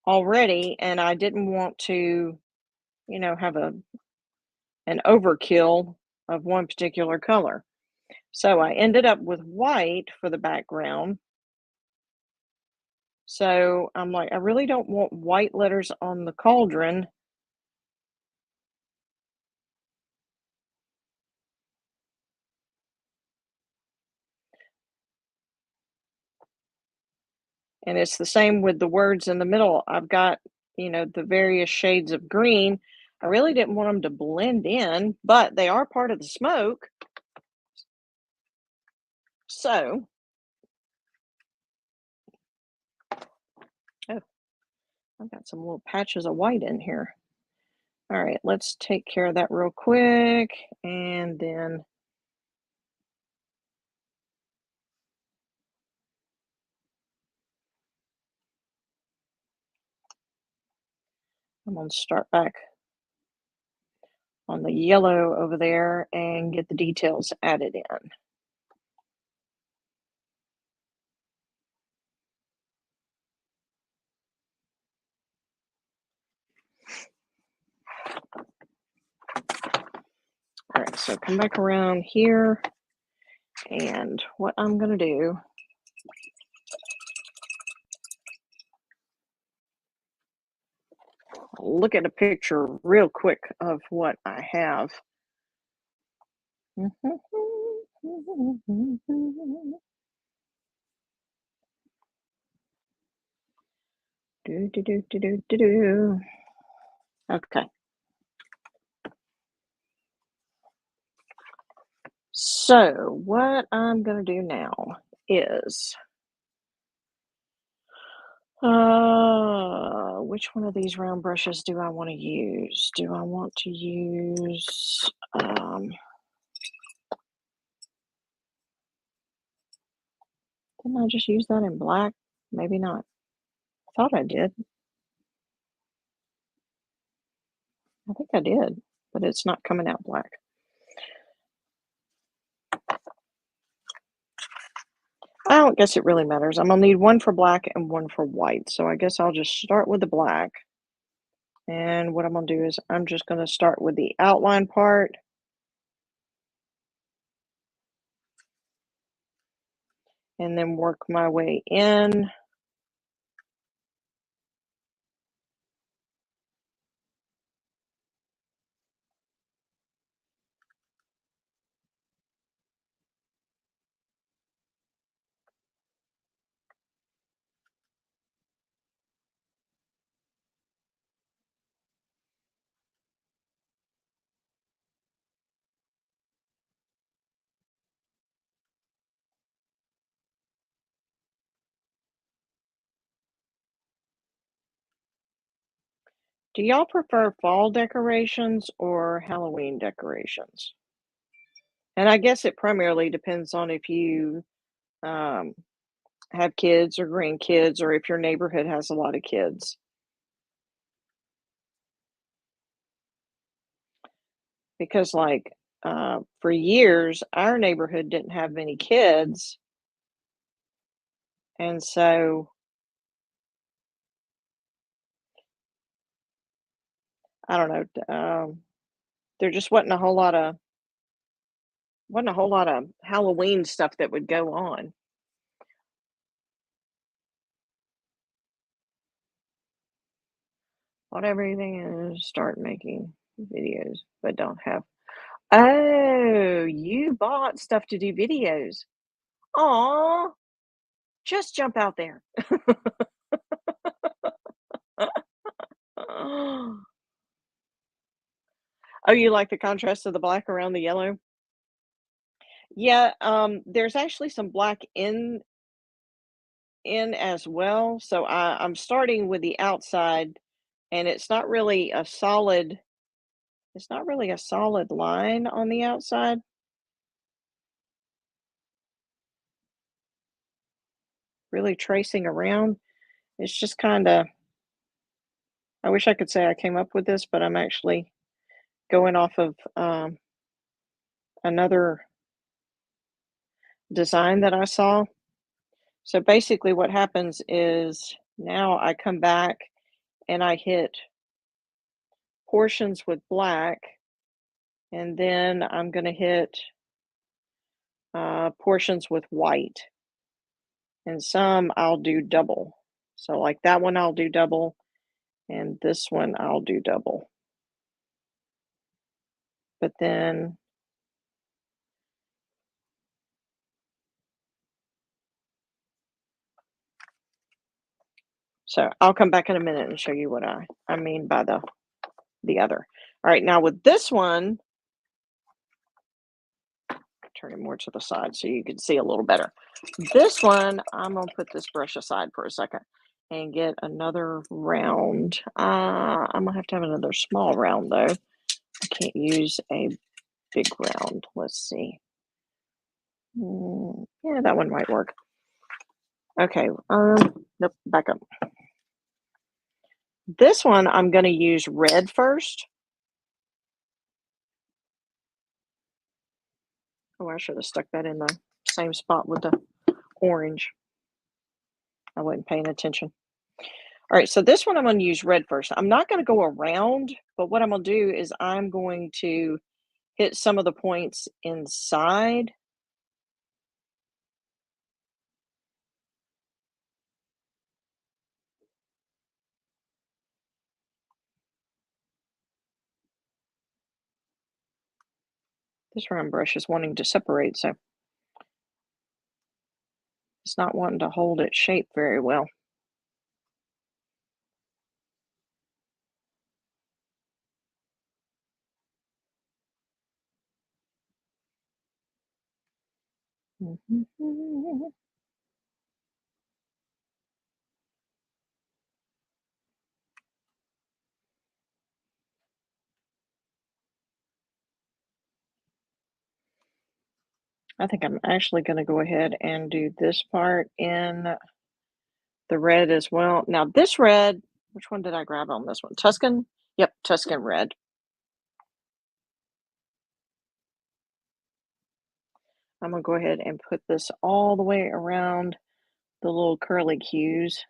already, and I didn't want to, have an overkill of one particular color. So I ended up with white for the background. So I'm like, I really don't want white letters on the cauldron. And it's the same with the words in the middle. I've got, the various shades of green. I really didn't want them to blend in, but they are part of the smoke. So, oh, I've got some little patches of white in here. All right, let's take care of that real quick. And then I'm going to start back on the yellow over there and get the details added in. All right, so come back around here, and what I'm going to do, look at a picture real quick of what I have. Do, do, do, do, do, do, do. Okay. So what I'm going to do now is, which one of these round brushes do I want to use? Do I want to use, didn't I just use that in black? Maybe not. I thought I did. I think I did, but it's not coming out black. I don't guess it really matters. I'm gonna need one for black and one for white. So I guess I'll just start with the black. And what I'm gonna do is I'm just gonna start with the outline part. And then work my way in. Do y'all prefer fall decorations or Halloween decorations? And I guess it primarily depends on if you um, have kids or grandkids, or if your neighborhood has a lot of kids. Because, like, for years, our neighborhood didn't have many kids. And so, I don't know, there just wasn't a whole lot of Halloween stuff that would go on. What everything is, start making videos, but don't have. Oh, you bought stuff to do videos. Aw, Just jump out there. Oh, you like the contrast of the black around the yellow? Yeah, there's actually some black in as well. So I'm starting with the outside, and it's not really a solid line on the outside. Really tracing around. It's just kind of, I wish I could say I came up with this, but I'm actually going off of another design that I saw. So basically, what happens is now I come back and I hit portions with black, and then I'm going to hit portions with white, and some I'll do double. So, like that one, I'll do double, and this one, I'll do double. But then, so I'll come back in a minute and show you what I mean by the other. All right, now with this one, turn it more to the side so you can see a little better. This one, I'm gonna put this brush aside for a second and get another round. I'm gonna have to have another small round though. I can't use a big round. Let's see. Yeah, that one might work. Okay. Nope. Back up. This one, I'm gonna use red first. Oh, I should have stuck that in the same spot with the orange. I wasn't paying attention. All right, so this one I'm going to use red first. I'm not going to go around, but what I'm going to do is I'm going to hit some of the points inside. This round brush is wanting to separate, so it's not wanting to hold its shape very well. I think I'm actually going to go ahead and do this part in the red as well. Now, this red, which one did I grab on this one? Tuscan? Yep, Tuscan red. I'm going to go ahead and put this all the way around the little curly cues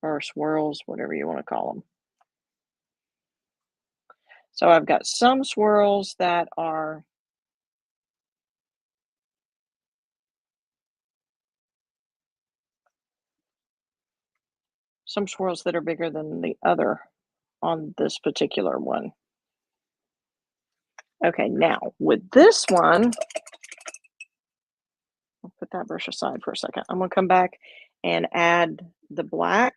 or swirls, whatever you want to call them. So I've got some swirls that are bigger than the other on this particular one. Okay, now with this one, I'll put that brush aside for a second. I'm going to come back and add the black.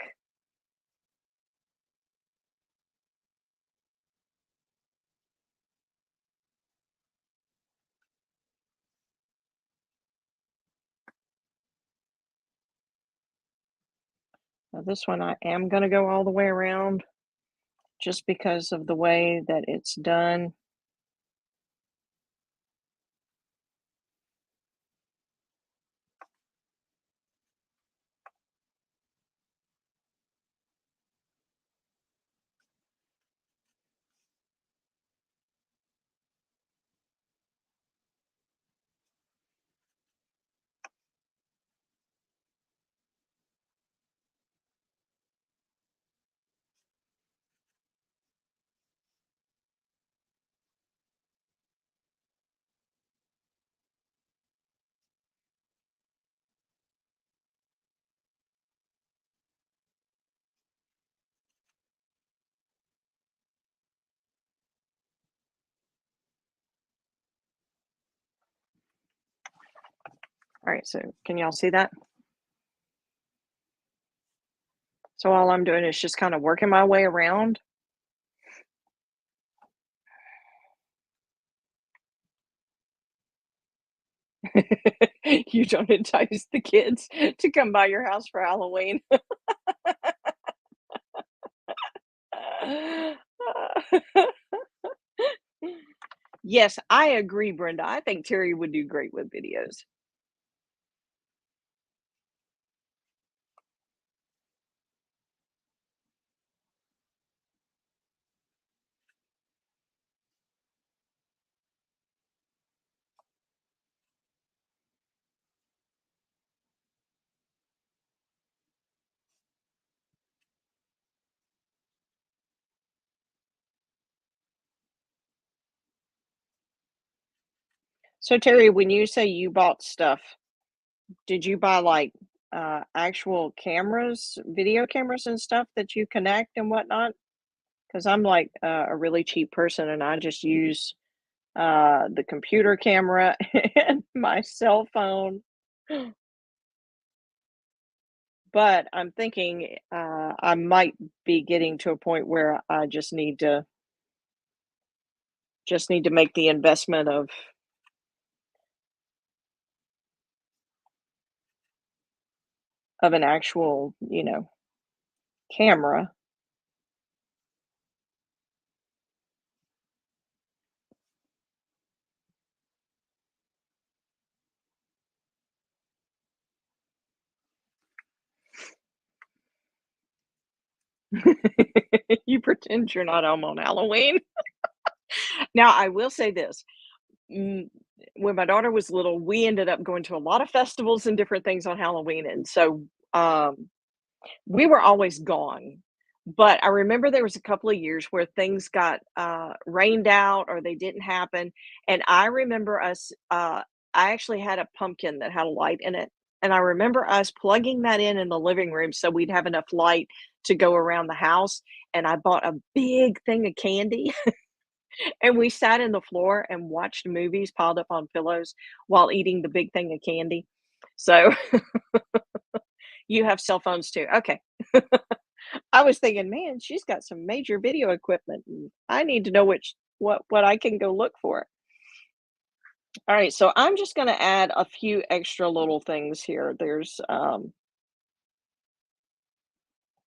Now this one I am going to go all the way around just because of the way that it's done. All right, so can y'all see that? So all I'm doing is just kind of working my way around. You don't entice the kids to come by your house for Halloween. Yes, I agree, Brenda. I think Terry would do great with videos. So Terry, when you say you bought stuff, did you buy like actual cameras, video cameras and stuff that you connect and whatnot? Because I'm like a really cheap person and I just use the computer camera and my cell phone. But I'm thinking I might be getting to a point where I just need to make the investment of an actual, camera. You pretend you're not home on Halloween. Now, I will say this. mm, when my daughter was little, we ended up going to a lot of festivals and different things on Halloween, and so we were always gone. But I remember there was a couple of years where things got rained out or they didn't happen, and I remember us. I actually had a pumpkin that had a light in it, and I remember us plugging that in the living room so we'd have enough light to go around the house. And I bought a big thing of candy and we sat in the floor and watched movies piled up on pillows while eating the big thing of candy. So, you have cell phones too. Okay. I was thinking, "Man, she's got some major video equipment, and I need to know what I can go look for." Alright, so I'm just gonna add a few extra little things here.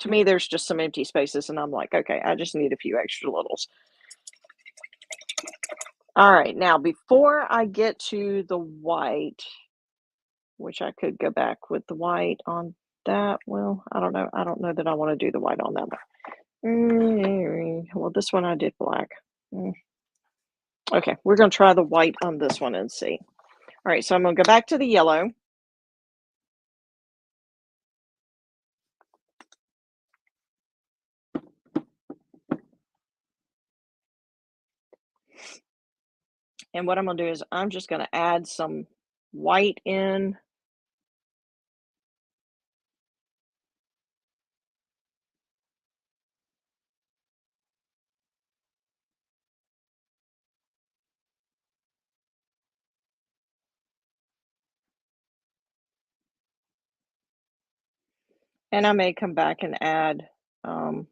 To me, there's just some empty spaces, and I'm like, "Okay, I just need a few extra littles." Alright, now before I get to the white, which I could go back with the white on that. Well, I don't know. I don't know that I want to do the white on that one. Well, this one I did black. Mm, Okay, we're going to try the white on this one and see. All right, so I'm going to go back to the yellow. And what I'm going to do is I'm just going to add some white in. And I may come back and add, um,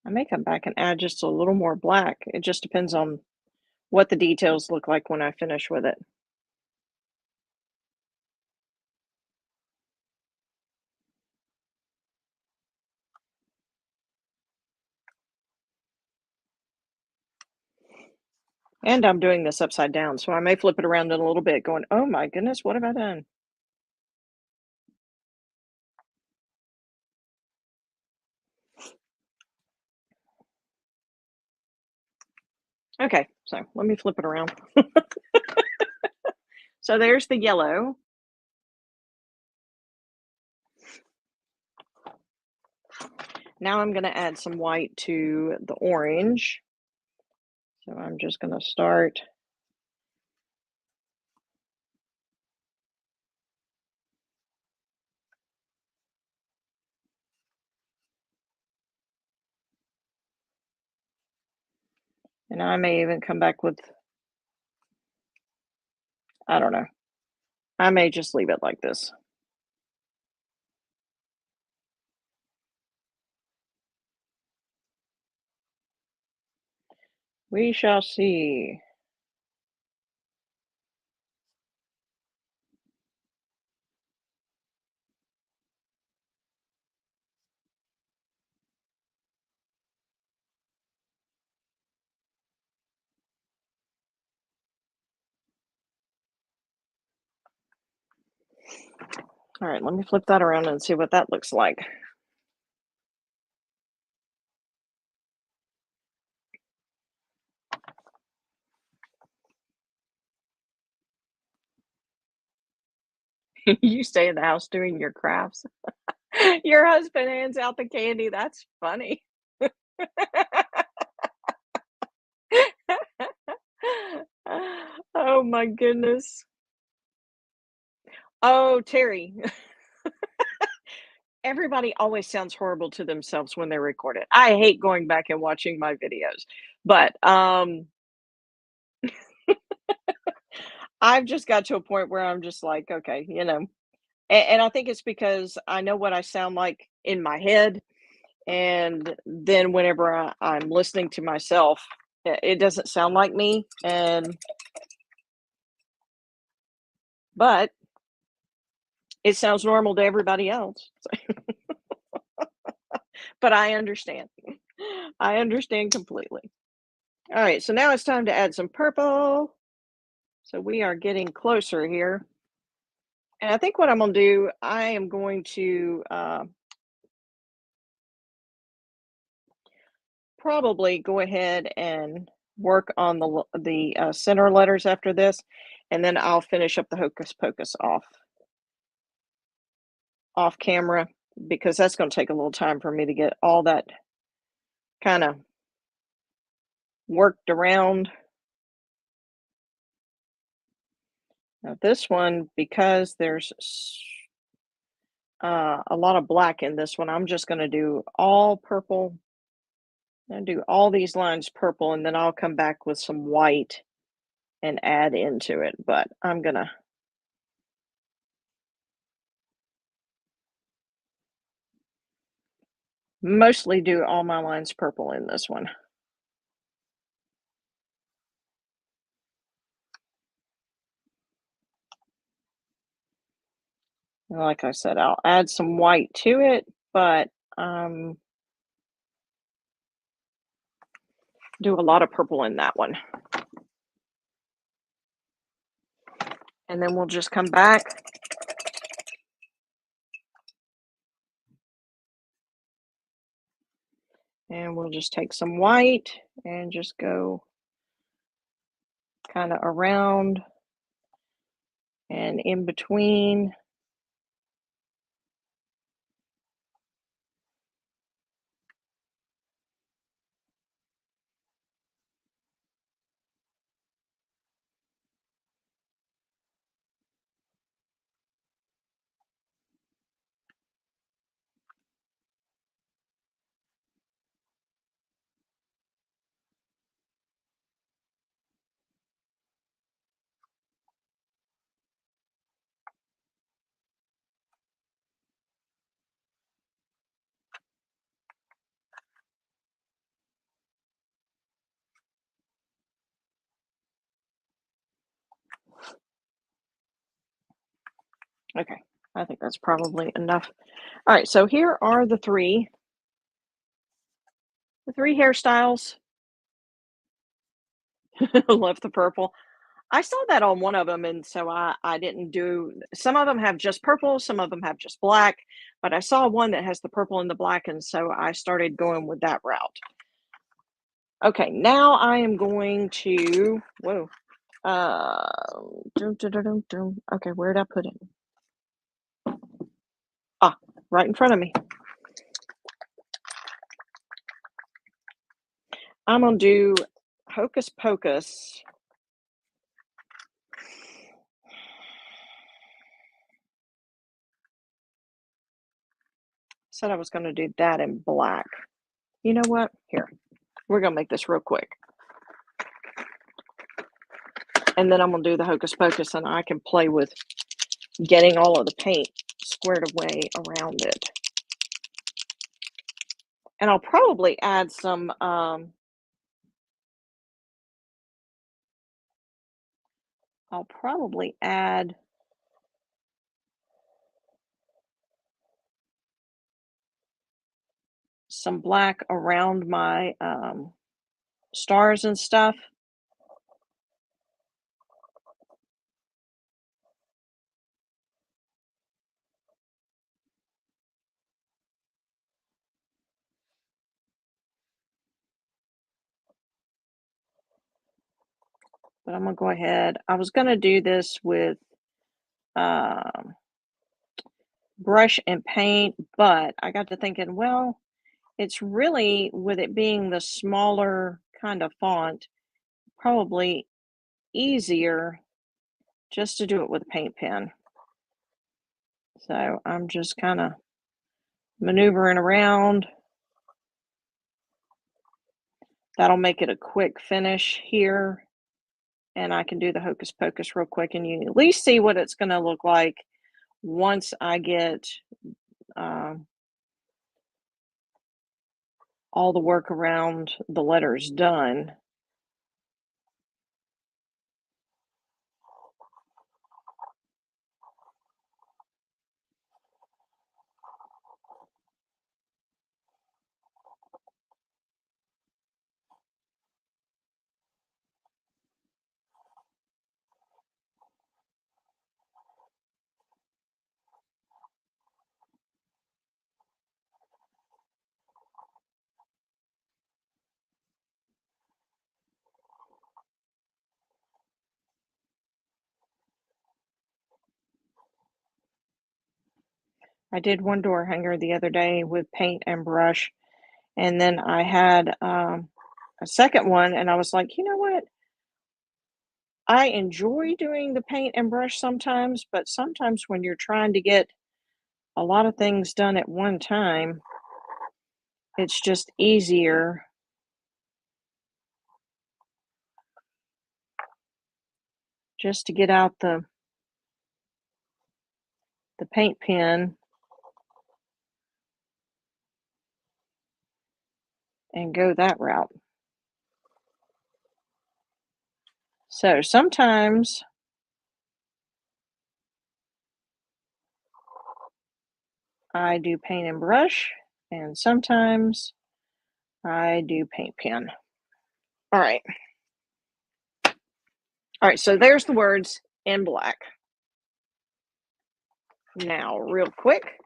I may come back and add just a little more black. It just depends on what the details look like when I finish with it. And I'm doing this upside down, so I may flip it around in a little bit going, "Oh my goodness, what have I done?" Okay, so let me flip it around. So there's the yellow. Now I'm gonna add some white to the orange. So I'm just gonna start And I may even come back with, I don't know. I may just leave it like this. We shall see. All right, let me flip that around and see what that looks like. You stay in the house doing your crafts. Your husband hands out the candy. That's funny. Oh my goodness. Oh, Terry. Everybody always sounds horrible to themselves when they record it. I hate going back and watching my videos, but, I've just got to a point where I'm just like, "Okay," and I think it's because I know what I sound like in my head, and then whenever I'm listening to myself, it doesn't sound like me, but it sounds normal to everybody else. But I understand. I understand completely. All right, so now it's time to add some purple. So we are getting closer here. And I think what I'm going to do, I am going to probably go ahead and work on the center letters after this, and then I'll finish up the hocus pocus off camera because that's going to take a little time for me to get all that kind of worked around. Now this one, because there's a lot of black in this one, I'm just going to do all purple. I'm do all these lines purple, and then I'll come back with some white and add into it. But I'm going to mostly do all my lines purple in this one. And like I said, I'll add some white to it, but do a lot of purple in that one. And then we'll just come back and we'll just take some white and just go kind of around and in between. Okay, I think that's probably enough. All right, so here are the three hairstyles. Left the purple. I saw that on one of them, and so I didn't do. Some of them have just purple, some of them have just black, but I saw one that has the purple and the black, and so I started going with that route. Okay, now I am going to whoa. Okay, where did I put it? Ah, right in front of me. I'm gonna do Hocus Pocus. Said I was going to do that in black. You know what? Here, we're going to make this real quick. and then I'm gonna do the Hocus Pocus, and I can play with getting all of the paint squared away around it. And I'll probably add I'll probably add some black around my stars and stuff. But I'm gonna go ahead. I was gonna do this with um, brush and paint, but I got to thinking, well, it's really, with it being the smaller kind of font, probably easier just to do it with a paint pen. So I'm just kind of maneuvering around. That'll make it a quick finish here. And I can do the Hocus Pocus real quick, and you can at least see what it's going to look like once I get um, all the work around the letters done. I did one door hanger the other day with paint and brush, and then I had a second one, and I was like, you know what? I enjoy doing the paint and brush sometimes, but sometimes when you're trying to get a lot of things done at one time, it's just easier just to get out the paint pen and go that route. So sometimes I do paint and brush, and sometimes I do paint pen. All right. All right, so there's the words in black. Now, real quick,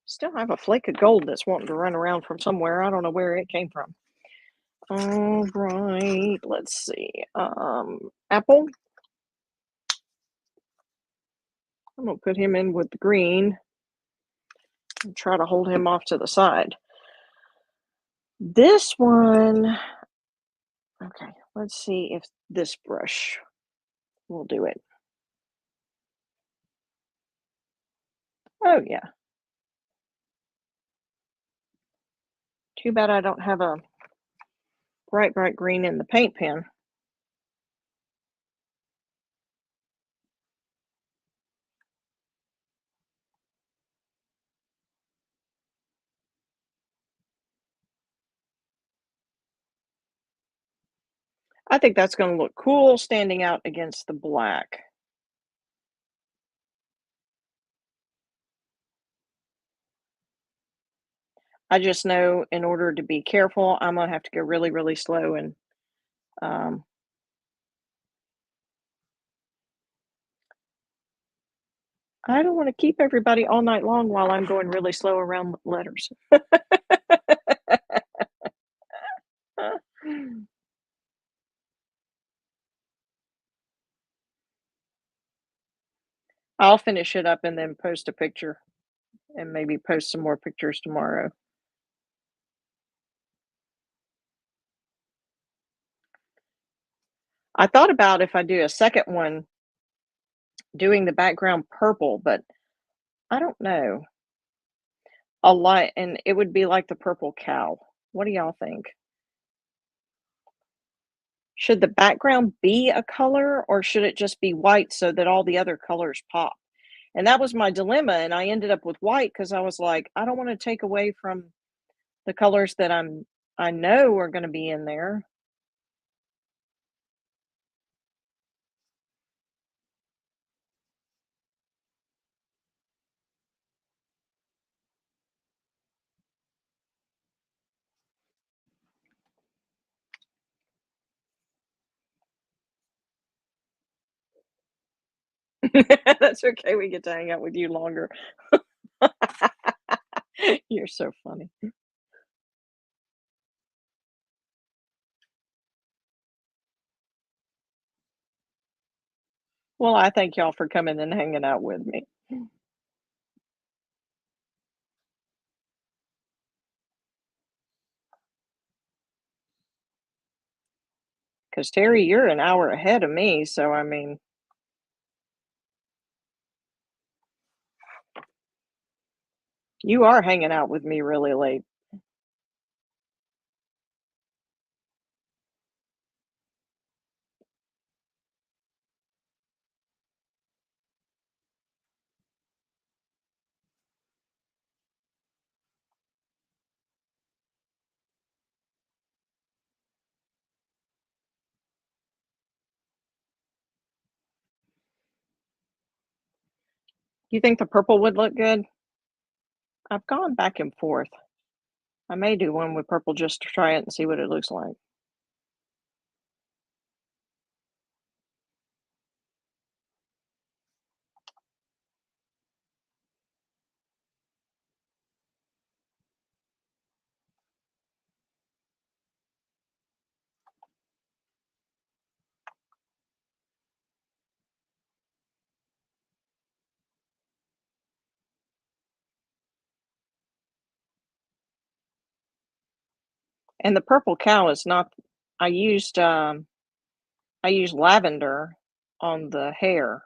still have a flake of gold that's wanting to run around from somewhere. I don't know where it came from. All right, let's see. Apple. I'm gonna put him in with the green and try to hold him off to the side. This one, okay, let's see if this brush will do it. Oh, yeah. Too bad I don't have a bright, bright green in the paint pen. I think that's going to look cool standing out against the black. I just know in order to be careful, I'm going to have to go really, really slow, and um, I don't want to keep everybody all night long while I'm going really slow around letters. I'll finish it up and then post a picture, and maybe post some more pictures tomorrow. I thought about, if I do a second one, doing the background purple, but I don't know. A lot, and it would be like the purple cow. What do y'all think? Should the background be a color or should it just be white so that all the other colors pop? And that was my dilemma, and I ended up with white because I was like, I don't want to take away from the colors that I know are going to be in there. That's okay. We get to hang out with you longer. You're so funny. Well, I thank y'all for coming and hanging out with me. Because Terry, you're an hour ahead of me. So, I mean, you are hanging out with me really late. You think the purple would look good? I've gone back and forth. I may do one with purple just to try it and see what it looks like. And the purple cow is not I used, I used lavender on the hair,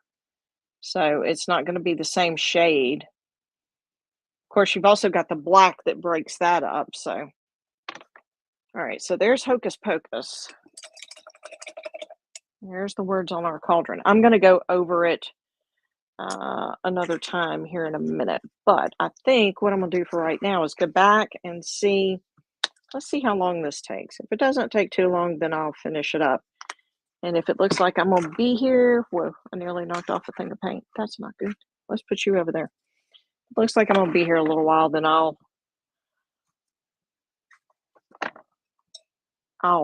so it's not gonna be the same shade. Of course, you've also got the black that breaks that up, so alright, so there's Hocus Pocus. There's the words on our cauldron. I'm gonna go over it, another time here in a minute, but I think what I'm gonna do for right now is go back and see let's see how long this takes. If it doesn't take too long, then I'll finish it up. And if it looks like I'm gonna be here, whoa, I nearly knocked off a thing of paint. That's not good. Let's put you over there. Looks like I'm gonna be here a little while, then I'll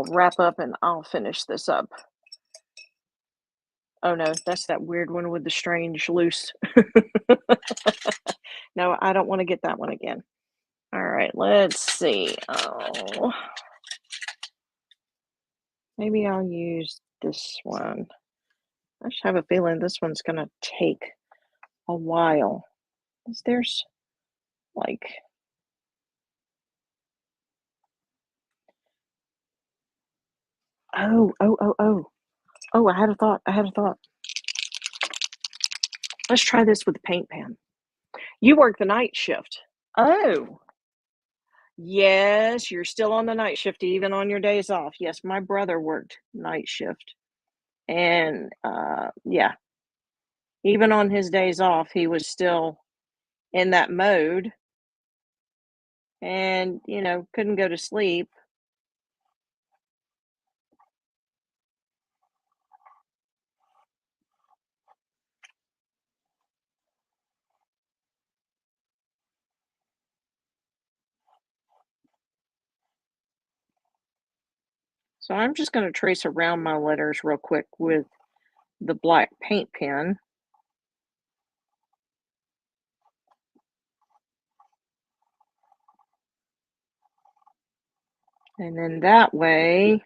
wrap up and I'll finish this up. Oh no, that's that weird one with the strange loose. No, I don't want to get that one again. All right, let's see. Oh, maybe I'll use this one. I just have a feeling this one's gonna take a while. There's like, oh. Oh, I had a thought. I had a thought. Let's try this with the paint pan. You work the night shift. Oh, yes, you're still on the night shift even on your days off. Yes, my brother worked night shift. And yeah, even on his days off, he was still in that mode and, couldn't go to sleep. So I'm just going to trace around my letters real quick with the black paint pen. And then that way,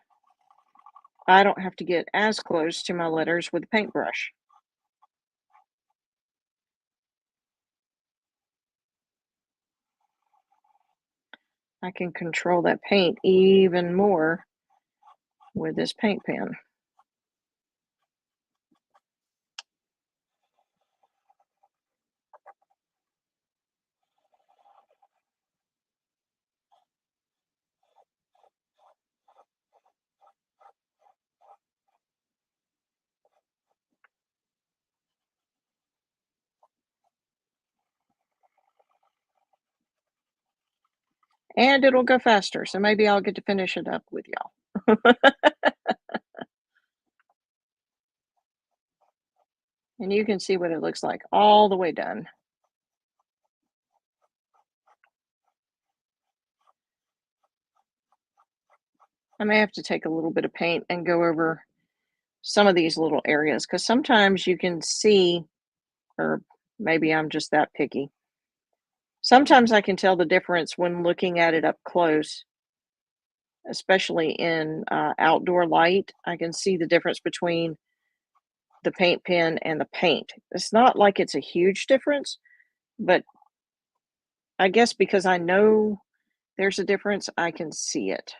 I don't have to get as close to my letters with the paintbrush. I can control that paint even more with this paint pen. and it'll go faster, so maybe I'll get to finish it up with y'all. And you can see what it looks like all the way done. I may have to take a little bit of paint and go over some of these little areas because sometimes you can see, or maybe I'm just that picky. Sometimes I can tell the difference when looking at it up close, especially in outdoor light. I can see the difference between the paint pen and the paint. It's not like it's a huge difference, but I guess because I know there's a difference, I can see it.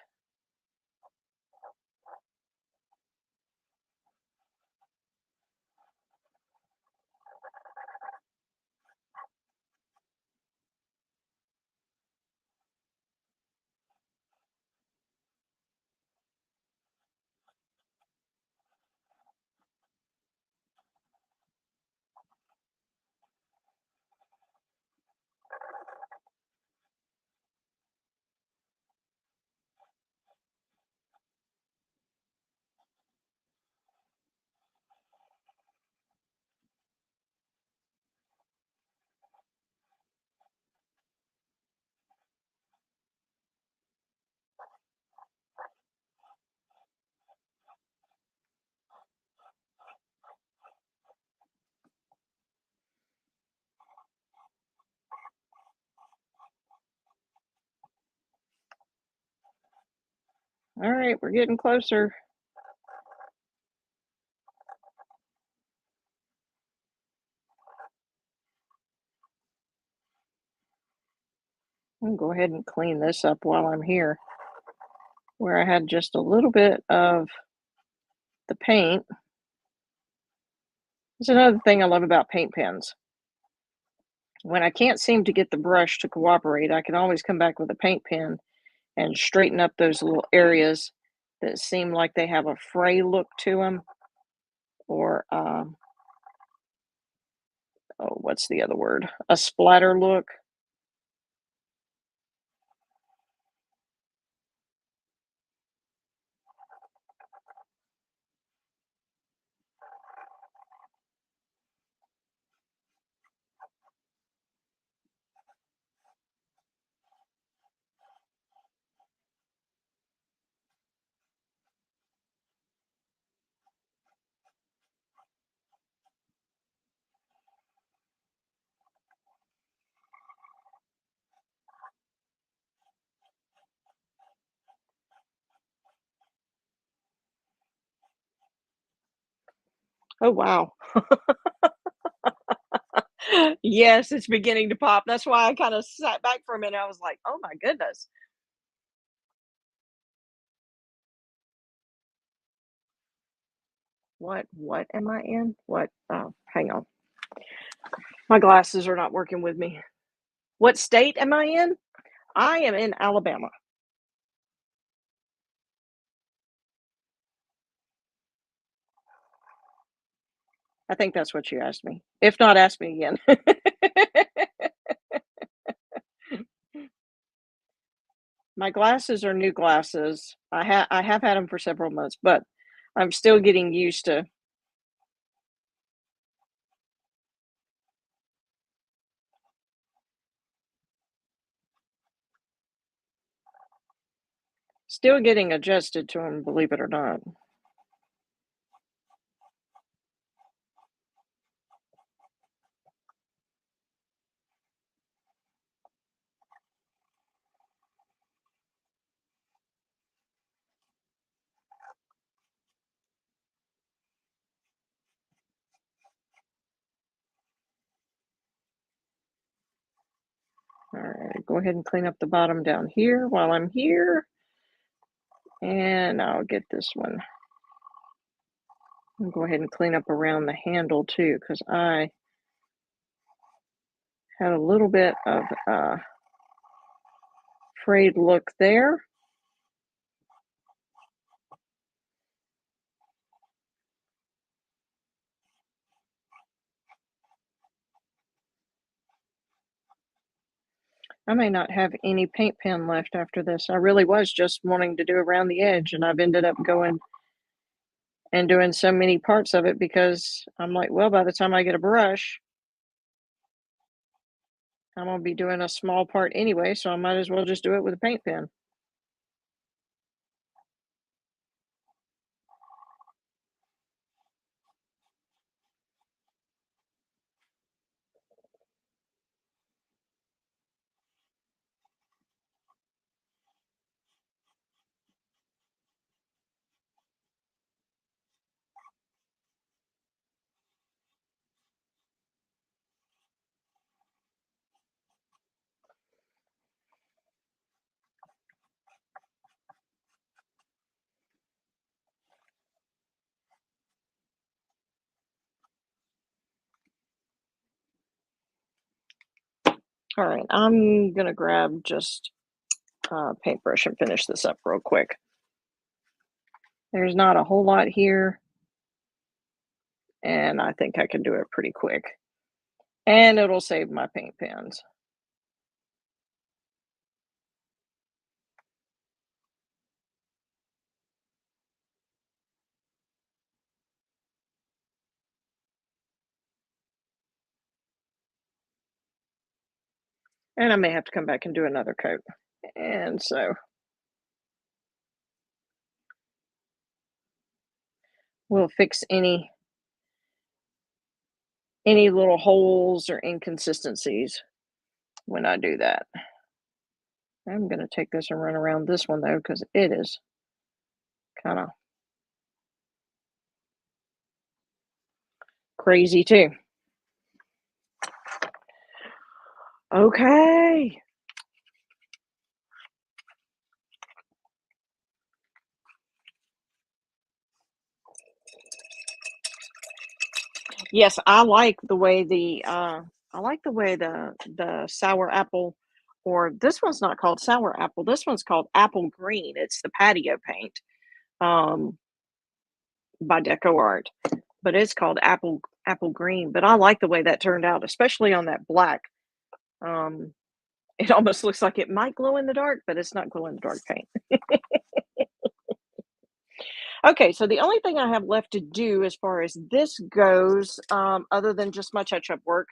All right, we're getting closer. I'm gonna go ahead and clean this up while I'm here, where I had just a little bit of the paint. It's another thing I love about paint pens. When I can't seem to get the brush to cooperate, I can always come back with a paint pen and straighten up those little areas that seem like they have a fray look to them, or oh, what's the other word? A splatter look. Oh wow. Yes, it's beginning to pop. That's why I kind of sat back for a minute. I was like, "Oh my goodness. What am I in? What oh, hang on. My glasses are not working with me. What state am I in? I am in Alabama. I think that's what you asked me. If not, ask me again. My glasses are new glasses. I have had them for several months, but I'm still getting used to still getting adjusted to them, believe it or not. All right, go ahead and clean up the bottom down here while I'm here, and I'll get this one. I'll go ahead and clean up around the handle too, because I had a little bit of frayed look there. I may not have any paint pen left after this. I really was just wanting to do around the edge, and I've ended up going and doing so many parts of it because I'm like, well, by the time I get a brush, I'm gonna be doing a small part anyway, so I might as well just do it with a paint pen. All right, I'm gonna grab just a paintbrush and finish this up real quick. There's not a whole lot here, and I think I can do it pretty quick. And it'll save my paint pens. And I may have to come back and do another coat. And so we'll fix any little holes or inconsistencies when I do that. I'm gonna take this and run around this one though, because it is kind of crazy too. Okay. Yes, I like the way the sour apple, or this one's not called sour apple. This one's called apple green. It's the patio paint um by Deco Art, but it's called apple green. But I like the way that turned out, especially on that black. Um it almost looks like it might glow in the dark, but it's not glow in the dark paint. Okay, so the only thing I have left to do as far as this goes, other than just my touch-up work,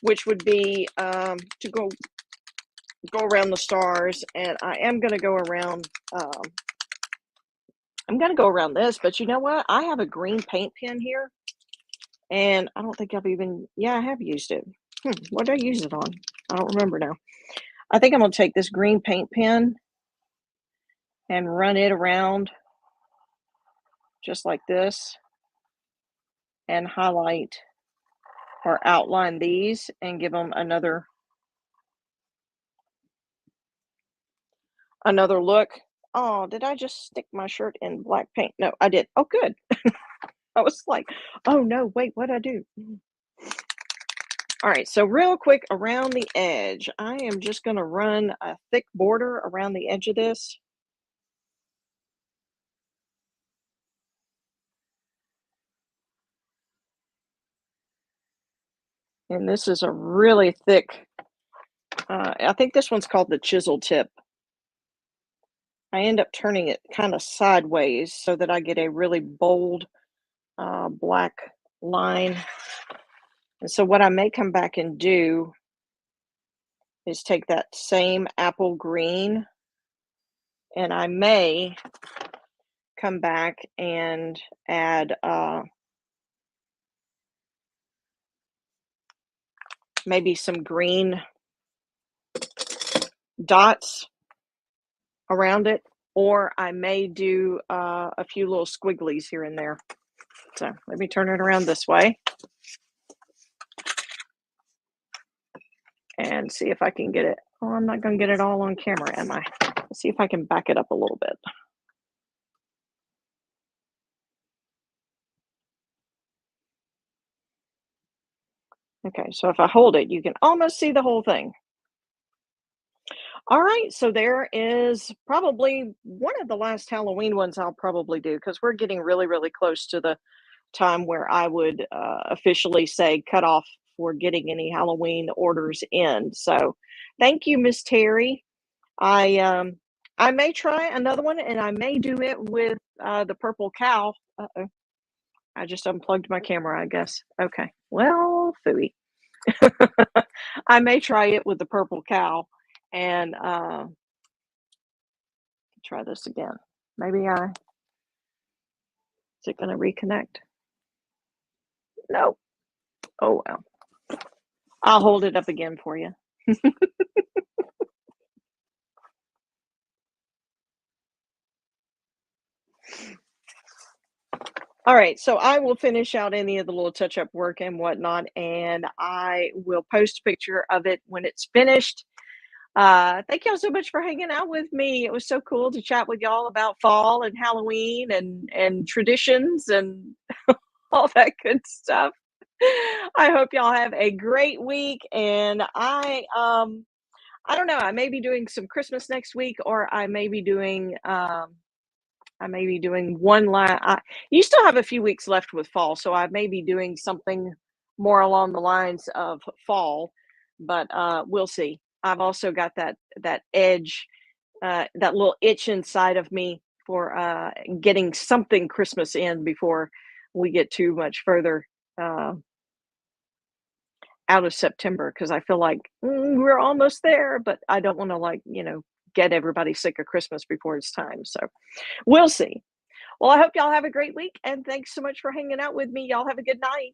which would be to go around the stars, and I am going to go around. I'm going to go around this, but you know what? I have a green paint pen here, and I don't think I've even. Yeah, I have used it. What did I use it on? I don't remember now. I think I'm going to take this green paint pen and run it around just like this, and highlight or outline these, and give them another look. Oh, did I just stick my shirt in black paint? No, I did. Oh, good. I was like, oh no, wait, what'd I do? All right, so real quick around the edge, I am just going to run a thick border around the edge of this. And this is a really thick, I think this one's called the chisel tip. I end up turning it kind of sideways so that I get a really bold black line. And so what I may come back and do is take that same apple green, and I may come back and add maybe some green dots around it, or I may do a few little squigglies here and there. So let me turn it around this way and see if I can get it. Oh, I'm not going to get it all on camera, am I? Let's see if I can back it up a little bit. Okay, so if I hold it, you can almost see the whole thing. All right, so there is probably one of the last Halloween ones I'll probably do, because we're getting really, really close to the time where I would officially say cut off for getting any Halloween orders in. So, thank you, Miss Terry. I um I may try another one, and I may do it with the purple cow. Uh-oh. I just unplugged my camera, I guess. Okay. Well, phooey. I may try it with the purple cow and try this again. Maybe I is it gonna reconnect? No. Oh well. I'll hold it up again for you. All right, so I will finish out any of the little touch-up work and whatnot, and I will post a picture of it when it's finished. Thank y'all so much for hanging out with me. It was so cool to chat with y'all about fall and Halloween and traditions and all that good stuff. I hope y'all have a great week, and I don't know, I may be doing some Christmas next week, or I may be doing one you still have a few weeks left with fall, so I may be doing something more along the lines of fall, but, we'll see. I've also got that edge, that little itch inside of me for, getting something Christmas in before we get too much further, uh, out of September, because I feel like, we're almost there, but I don't wanna, like, get everybody sick of Christmas before it's time, so we'll see. Well, I hope y'all have a great week, and thanks so much for hanging out with me. Y'all have a good night.